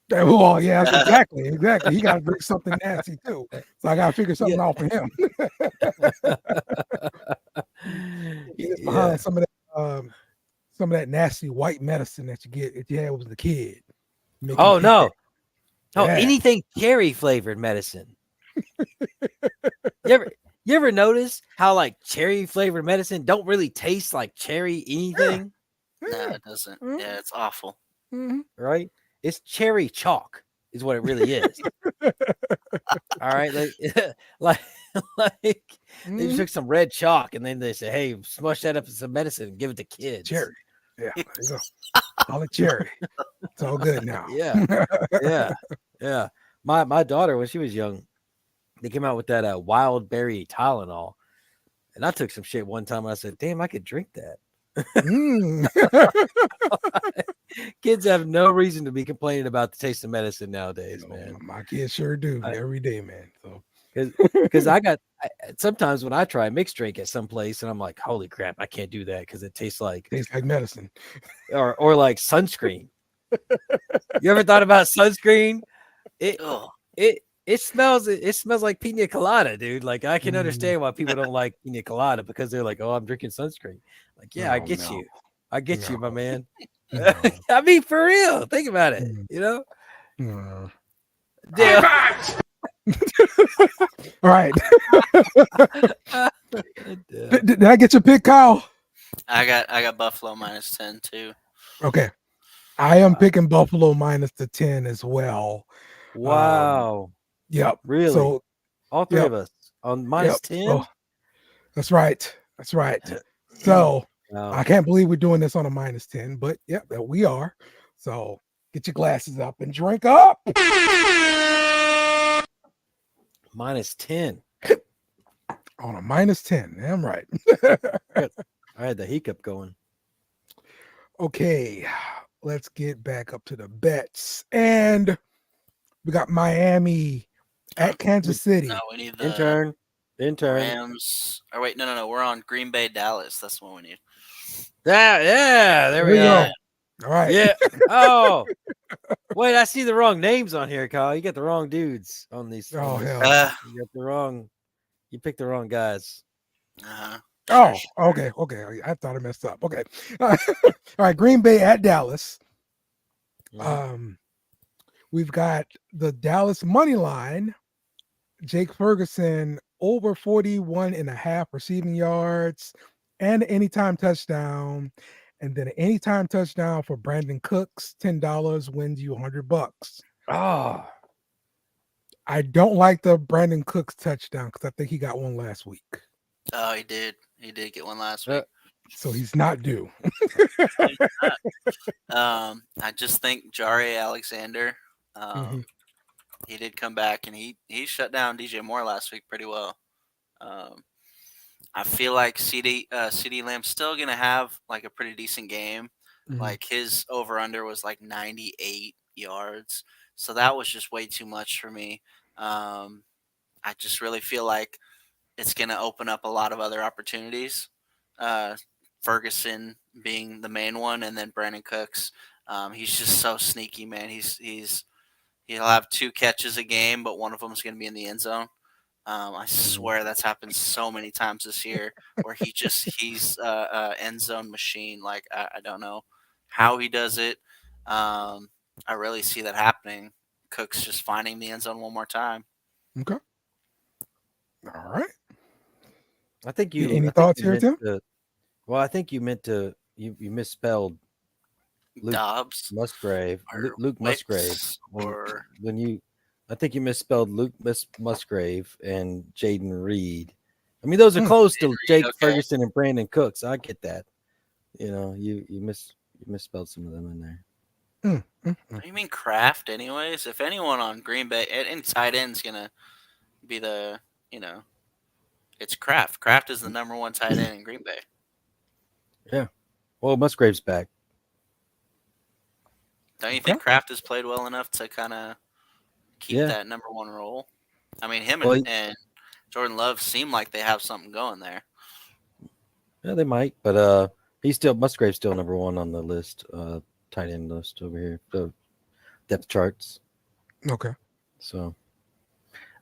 well, yeah, that's exactly. He got to drink something nasty too. So I got to figure something Yeah. out for him. He is Yeah. behind some of that nasty white medicine that you get if you had was a kid. Make him Oh take that. no. Oh, Yeah. anything cherry flavored medicine. You ever you ever notice how like cherry flavored medicine don't really taste like cherry Yeah. anything, No, Yeah. it doesn't. Mhm, Yeah, it's awful. mhm. right? It's cherry chalk is what it really is. All right, like like like they Mhm. took some red chalk and then they say, "Hey, smush that up in some medicine and give it to kids." Cherry. Yeah, there you go. Call it cherry. It's all good now. Yeah, yeah, yeah. My daughter when she was young, they came out with that wild berry Tylenol, and I took some shit one time. And I said, "Damn, I could drink that." Mm. Kids have no reason to be complaining about the taste of medicine nowadays, man. My kids sure do every day, man. So Because sometimes when I try a mixed drink at some place and I'm like, holy crap, I can't do that because it tastes like tastes like medicine. or like sunscreen. You ever thought about sunscreen? It Ugh. it smells like pina colada, dude. Like I can Mm. understand why people don't like pina colada because they're like, oh, I'm drinking sunscreen. Like, yeah, I Oh get no, you. I get you, no, my man. no. I mean, for real. Think about it. Mm. You know? Uh, Damn. all right. Damn. Did I get your pick, Kyle? I got Buffalo -10 too. Okay. I am picking Buffalo minus the 10 as well. Wow. Yep. Really? So All three yep, of us on yep. -10? So that's right. That's right. So Wow. I can't believe we're doing this on a minus 10, but yeah, we are. So get your glasses up and drink up. -10. On a minus 10. Damn right. I had the hiccup going. Okay. Let's get back up to the bets. And we got Miami at Kansas City. No, we need the Intern. Rams. Or wait, no. We're on Green Bay, Dallas. That's what we need. Yeah, there we There you go. go. All right. Yeah. Oh, wait, I see the wrong names on here, Kyle. You got the wrong dudes on these. Oh, hell. You got the wrong. You picked the wrong guys. Uh-huh. Oh, Sure. okay. I thought I messed up. Okay. All right. Green Bay at Dallas. Mhm. We've got the Dallas money line. Jake Ferguson over 41 and a half receiving yards and anytime touchdown. And then an anytime touchdown for Brandon Cooks, $10 wins you $100. Oh, I don't like the Brandon Cooks touchdown because I think he got one last week. Oh, he did. He did get one last uh, week. So he's not due. He's not. I just think Jare Alexander, Mhm. he did come back and he shut down DJ Moore last week pretty well. Um, I feel like CD Lamb's still gonna have like a pretty decent game. Mhm. Like his over under was like 98 yards, so that was just way too much for me. Um, I just really feel like it's gonna open up a lot of other opportunities. Uh, Ferguson being the main one, and then Brandon Cooks. He's just so sneaky, man. He'll have 2 catches a game, but one of them is gonna be in the end zone. I mhm. swear that's happened so many times this year where he's end zone machine. Like I don't know how he does it. I really see that happening. Cook's just finding the end zone one more time. Okay. All right. Any I think thoughts you here, meant Tim? to. Well, I think you meant to. You misspelled Luke Dobbs Musgrave, or Luke Musgrave. Wicks When or when you, I think you misspelled Musgrave and Jaden Reed. I mean, those are Mm, close to Reed. Jake Okay. Ferguson and Brandon Cooks. I get that. You misspelled some of them in there. mm, mm, What mm. do you mean Kraft? Anyways, if anyone on Green Bay, any tight end's gonna be you know, it's Kraft. Kraft is the #1 tight end in Green Bay. Yeah. Well, Musgrave's back. Don't you Okay. think Kraft has played well enough to kind of keep Yeah. that #1 role? I mean, him Well, and Jordan Love seem like they have something going there. yeah, they might, but he's still Musgrave's still number one on the list, tight end list over here, the depth charts. Okay. So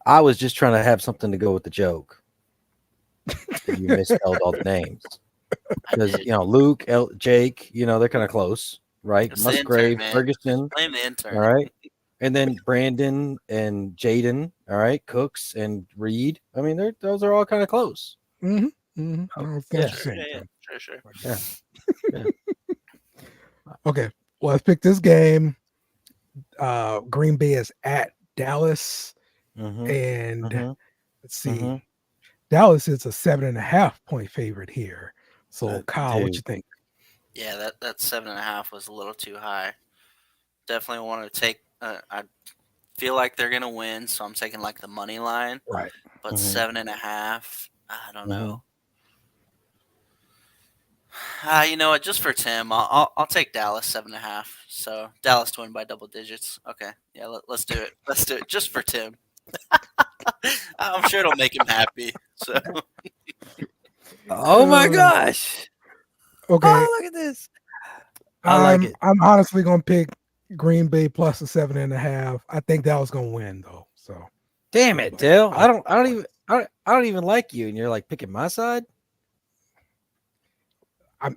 I was just trying to have something to go with the joke that you misspelled all the names I because did. Luke, Jake, they're kind of close, right? It's the intern, Musgrave, man. Just Ferguson, blame the all intern. right, and then Brandon and Jaden, all right, Cooks and Reed. I mean, those are all kind of close. Mm-hmm. Mm-hmm. Oh, I understand what yeah, you're Sure, saying, yeah, yeah. Tim. Sure. yeah, yeah. Okay. Well, let's pick this game. Green Bay is at Dallas, Mm-hmm. and Mm-hmm. let's Mm-hmm. see. Dallas is a 7.5 point favorite here. So, Kyle, what Dude, you think? Yeah, that 7.5 was a little too high. Definitely want to take. I feel like they're gonna win, so I'm taking like the money line. Right. But mm-hmm. 7.5, I don't Mm-hmm. know. You know what? Just for Tim, I'll take Dallas 7.5. So Dallas to win by double digits. Okay, yeah, let's do it. Let's do it just for Tim. I'm sure it'll make him happy. So Oh my Uh, gosh! okay. Oh, look at this. I like I'm it. I'm honestly gonna pick Green Bay plus a 7.5. I think Dallas gonna win though. So, Damn it, but Dale. I like I don't points. even I don't even like you, and you're like picking my side.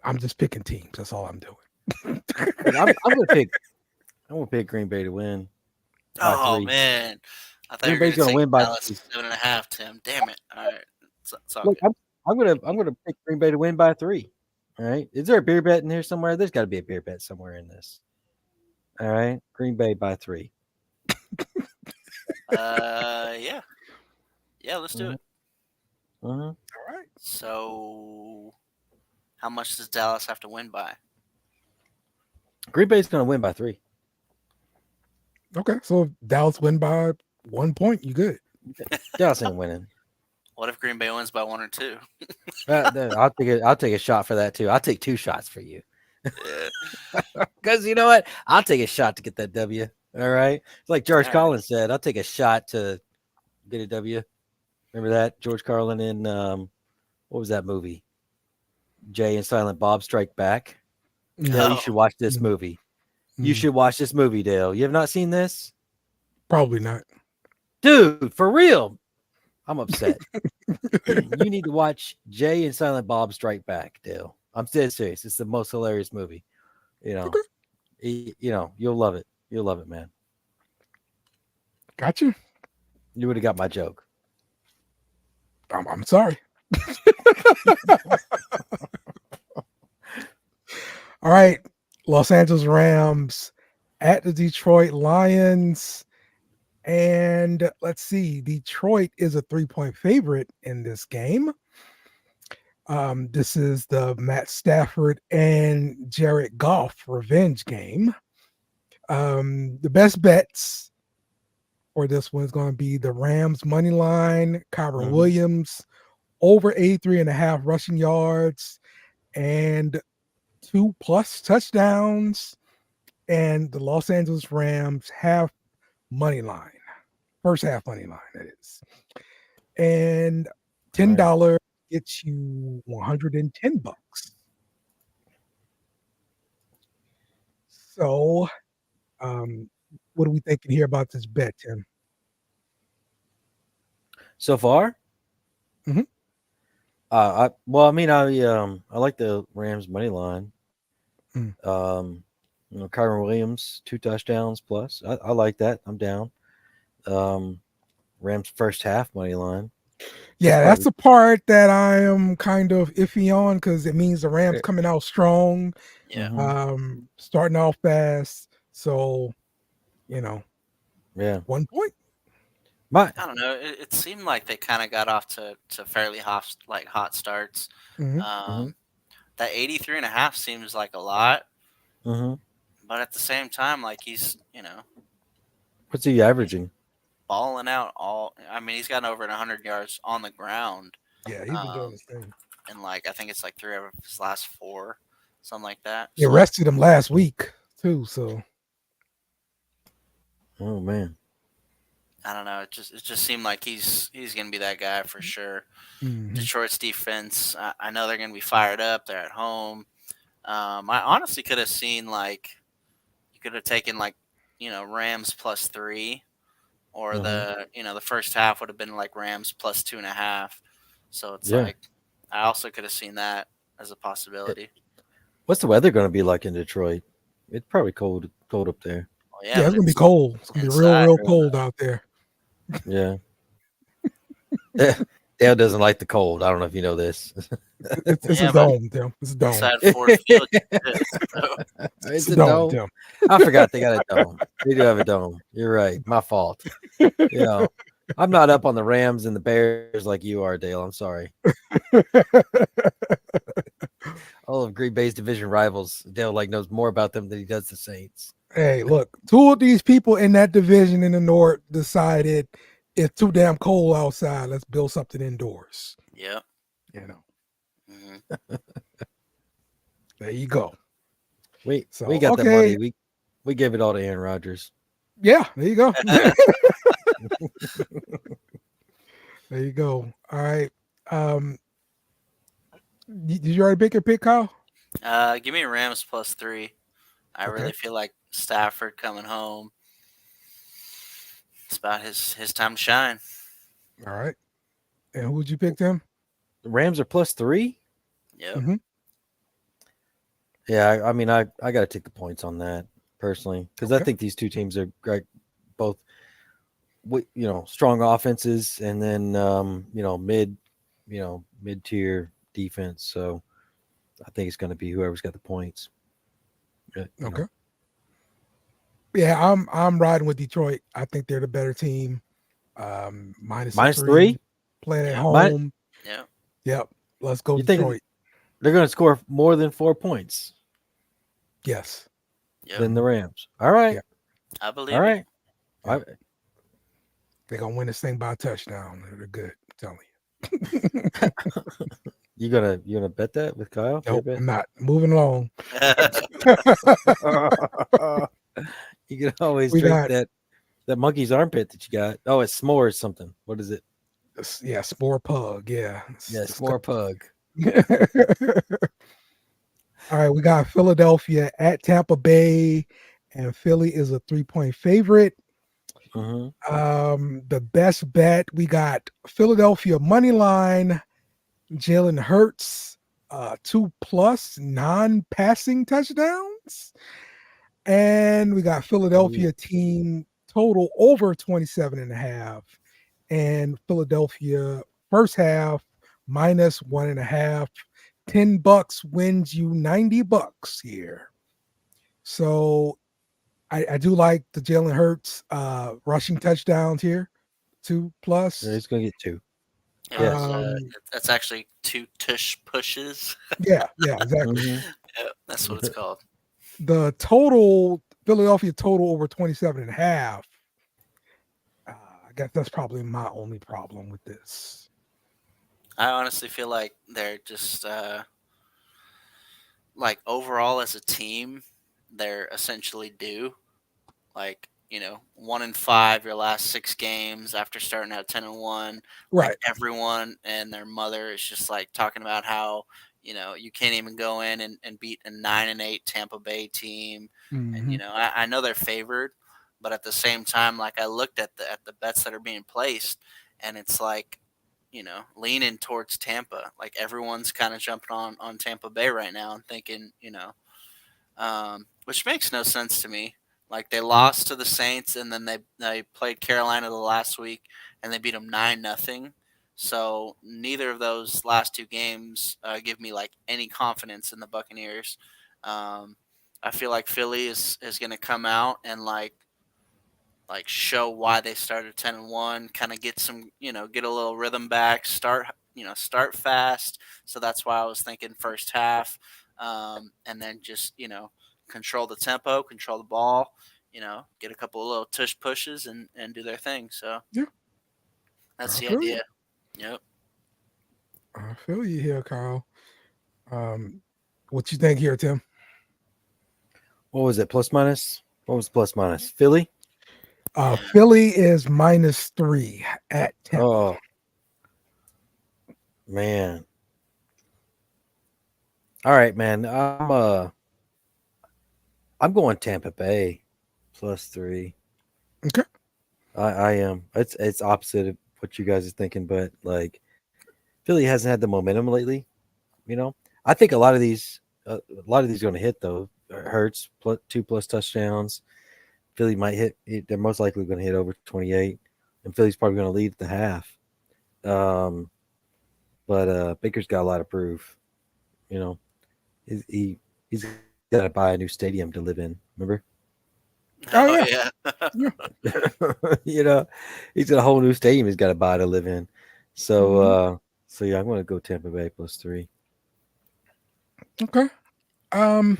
I'm just picking teams. That's all I'm doing. Look, I'm gonna pick Green Bay to win by oh 3. man, I thought you Green were gonna Bay's gonna take win by Dallas 3. 7.5. Tim, damn it. All right, it's all Look, good. I'm gonna pick Green Bay to win by 3. All right. Is there a beer bet in here somewhere? There's got to be a beer bet somewhere in this. All right. Green Bay by 3. Yeah, yeah, let's do Mm-hmm. it. Mm-hmm. All right. So, how much does Dallas have to win by? Green Bay's gonna win by 3. Okay. So if Dallas win by 1 point, you good. Dallas ain't winning. What if Green Bay wins by 1 or 2? I'll take a shot for that too. I'll take 2 shots for you. Yeah. Because you know what? I'll take a shot to get that W. All right. It's like George All right. Collins said, I'll take a shot to get a W. Remember that? George Carlin in what was that movie? Jay and Silent Bob Strike Back. Dale, you No. should watch this Mm, movie. You mm, should watch this movie, Dale. You have not seen this? Probably not. Dude, for real. I'm upset. You need to watch Jay and Silent Bob Strike Back, Dale. I'm dead serious. It's the most hilarious movie. You know, Okay. You'll love it. You'll love it, man. Got you. You would have got my joke. I'm sorry. All right. Los Angeles Rams at the Detroit Lions. And let's see, Detroit is a 3-point favorite in this game. This is the Matt Stafford and Jared Goff revenge game. The best bets for this one is going to be the Rams money line, Kyron Mhm. Williams, over 83.5 rushing yards, and 2+ touchdowns, and the Los Angeles Rams half money line, first half money line, that is. And Right. $10 gets you $110. So, um, what are we thinking here about this bet, Tim? So far, Mhm. I mean, I like the Rams money line. Mm. Kyron Williams 2 touchdowns plus. I like that. I'm down. Um, Rams first half money line. That's Yeah, that's probably the part that I am kind of iffy on because it means the Rams eh, coming out strong, Yeah. mhm, starting off fast. So, you know, yeah. 1 point. My I don't know. It seemed like they kind of got off to fairly hot starts. Hmm. mhm, Um, that 83.5 seems like a lot, mhm. but at the same time, like What's he he's averaging? balling out all. I mean, he's gotten over 100 yards on the ground, Yeah, he's been doing um, his thing. and like I think it's like three of his last four, something like that. They So rested him last week too. So, Oh man. I don't know. It just seemed like he's gonna be that guy for sure. mhm. Detroit's defense. I know they're gonna be fired up. They're at home. I honestly could have seen like you could have taken like Rams plus three, or Mhm. the first half would have been like Rams plus 2.5. So it's Yeah. like I also could have seen that as a Eh, possibility. What's the weather going to be like in Detroit? It's probably cold up there. Well, yeah, Yeah, but it's gonna be it's cold. It's gonna be real, inside. real Yeah. cold out there. Yeah. Dale doesn't like the cold. I don't know if you know this. It's a Yeah, but dome, Tim. It's a dome. inside Ford Field, you good. So, It's It's a a dome, dome. Tim. I forgot they got a dome. They do have a dome. You're right. My fault. You know, I'm not up on the Rams and the Bears like you are, Dale. I'm sorry. All of Green Bay's division rivals, Dale like knows more about them than he does the Saints. Hey, look, two of these people in that division in the North decided it's too damn cold outside. Let's build something indoors. yep. You know, Hmm. there you go. We So, got that okay, money. We gave it all to Aaron Rodgers. yeah, there you go. There you go. All right. Um, did you already pick your pick, Kyle? Give me Rams plus three. I Okay. really feel like Stafford coming home. It's about his time to shine. All right. And who would you pick, Tim? The Rams are +3. Yep. Mm-hmm. Yeah, I mean, I got to take the points on that personally because I Okay. think these two teams are great, both strong offenses and then mid tier defense. So I think it's going to be whoever's got the points. You Okay. know, Yeah, I'm riding with Detroit. I think they're the better team. Minus a -3. 3, playing at Yep. My, home. Yep. Yep. Let's go you think Detroit. they're going to score more than 4 points Yes. Yep. than the Mhm. Rams? All right, Yeah. I all believe you. right. Yeah. I, They're gonna win this thing by a touchdown. They're good. I'm telling you. you gonna bet that with Kyle? Fair Nope, bet. I'm not. Moving along. You can always We drink got that monkey's armpit that you got. Oh, it's s'mores something. What is it? yeah, Spore Pug. Yeah. It's Yeah, s'more pug. All right, we got Philadelphia at Tampa Bay, and Philly is a 3-point favorite. Mm-hmm. The best bet we got Philadelphia money line, Jalen Hurts, 2+ non-passing touchdowns, and we got Ooh. Philadelphia team total over 27.5, and Philadelphia first half -1.5, $10 wins you $90 here. So I do like the Jalen Hurts rushing touchdowns here, 2 Yeah, plus. he's gonna get 2. Yeah, Yes. that's actually two tush pushes. Yeah, exactly. Hmm. Yeah, that's what it's called. The total Philadelphia total over 27 and a half. I guess that's probably my only problem with this. I honestly feel like they're just like overall as a team, they're essentially due. Like, 1-5 your last 6 games after starting out 10-1. Like Right. everyone and their mother is just like talking about how, you can't even go in and beat a 9-8 Tampa Bay team. And Hmm. I know they're favored, but at the same time, like I looked at the bets that are being placed, and it's like, leaning towards Tampa. Like everyone's kind of jumping on Tampa Bay right now and thinking, which makes no sense to me. Like they lost to the Saints, and then they played Carolina the last week, and they beat them 9-0. So neither of those last 2 games give me like any confidence in the Buccaneers. Um, I feel like Philly is going to come out and like show why they started 10-1, kind of get some, get a little rhythm back, start fast. So that's why I was thinking first half, and then just control the tempo, control the ball, get a couple of little tush pushes and do their thing. So Yeah, that's I the feel you. idea. Yep. I feel you here, Kyle. What you think here, Tim? What was it? Plus minus? What was plus minus? Philly? Philly is -3 at Tampa. Oh man. All right, man. I'm going Tampa Bay +3. Okay. I am. It's opposite of what you guys are thinking, but like Philly hasn't had the momentum lately. You know, I think a lot of these are going to hit though. Hurts plus 2+ touchdowns. Philly might hit. They're most likely going to hit over 28, and Philly's probably going to lead at the half. Um, but Baker's got a lot to prove. You know, he's got to buy a new stadium to live in. Remember? Oh Oh yeah, yeah. yeah. You know, he's got a whole new stadium he's got to buy to live in. So, Mhm. yeah, I'm going to go Tampa Bay +3. Okay. Um.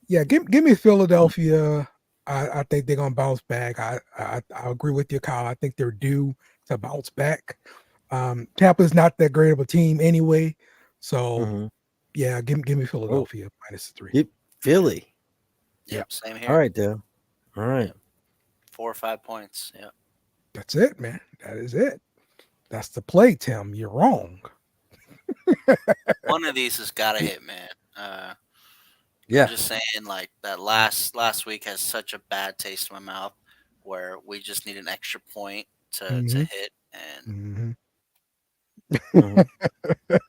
Yeah. Give me Philadelphia. I think they're gonna bounce back. I agree with you, Kyle. I think they're due to bounce back. Tampa's not that great of a team anyway. So Mm-hmm. yeah, give me Oh, Philadelphia -3. yep, Philly. Yeah, Yep. Same All here. right, Dale. All right. 4 or 5 points. Yep. that's it, man. That is it. That's the play, Tim. You're wrong. One of these has got to hit, man. I'm Yeah. just saying, like that last week has such a bad taste in my mouth, where we just need an extra point to Hmm. hit, and Hmm. Mm-hmm. that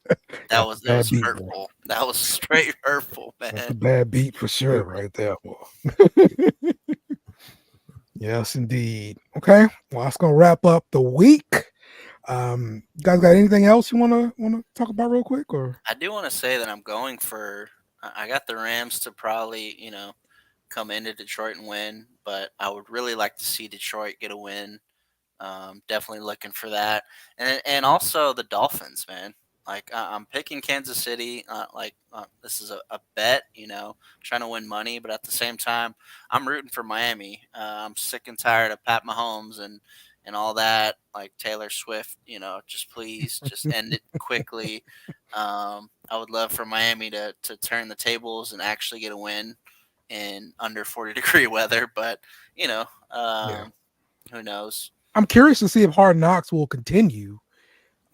That's a was that bad was beat, boy. hurtful. That was straight hurtful, That's man. a bad beat for sure, right there, boy. Yes, indeed. Okay, well, that's gonna wrap up the week. You guys got anything else you wanna talk about real quick, or I do want to say that I'm going for. I got the Rams to probably come into Detroit and win, but I would really like to see Detroit get a win. Definitely looking for that, and also the Dolphins, man. Like I'm picking Kansas City. This is a bet, trying to win money, but at the same time, I'm rooting for Miami. I'm sick and tired of Pat Mahomes and all that. Like Taylor Swift, just please just end it quickly. I would love for Miami to turn the tables and actually get a win in under 40-degree weather, but you know, yeah? um, who knows? I'm curious to see if Hard Knocks will continue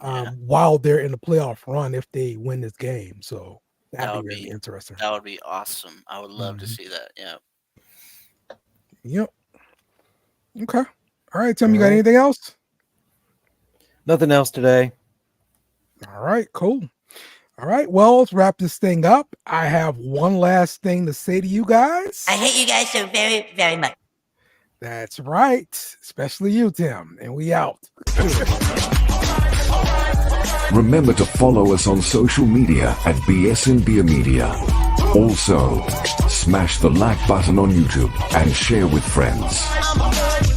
Yeah, while they're in the playoff run if they win this game. So that'd that be would very be interesting. that would be awesome. I would love to Mhm. see that. Yeah. Yep. Okay. All right, All Tim. You got right. anything else? Nothing else today. All right. Cool. All right. Well, let's wrap this thing up. I have one last thing to say to you guys. I hate you guys so very, very much. That's right. Especially you, Tim. And we out. Remember to follow us on social media at BS and Beer Media. Also, smash the like button on YouTube and share with friends.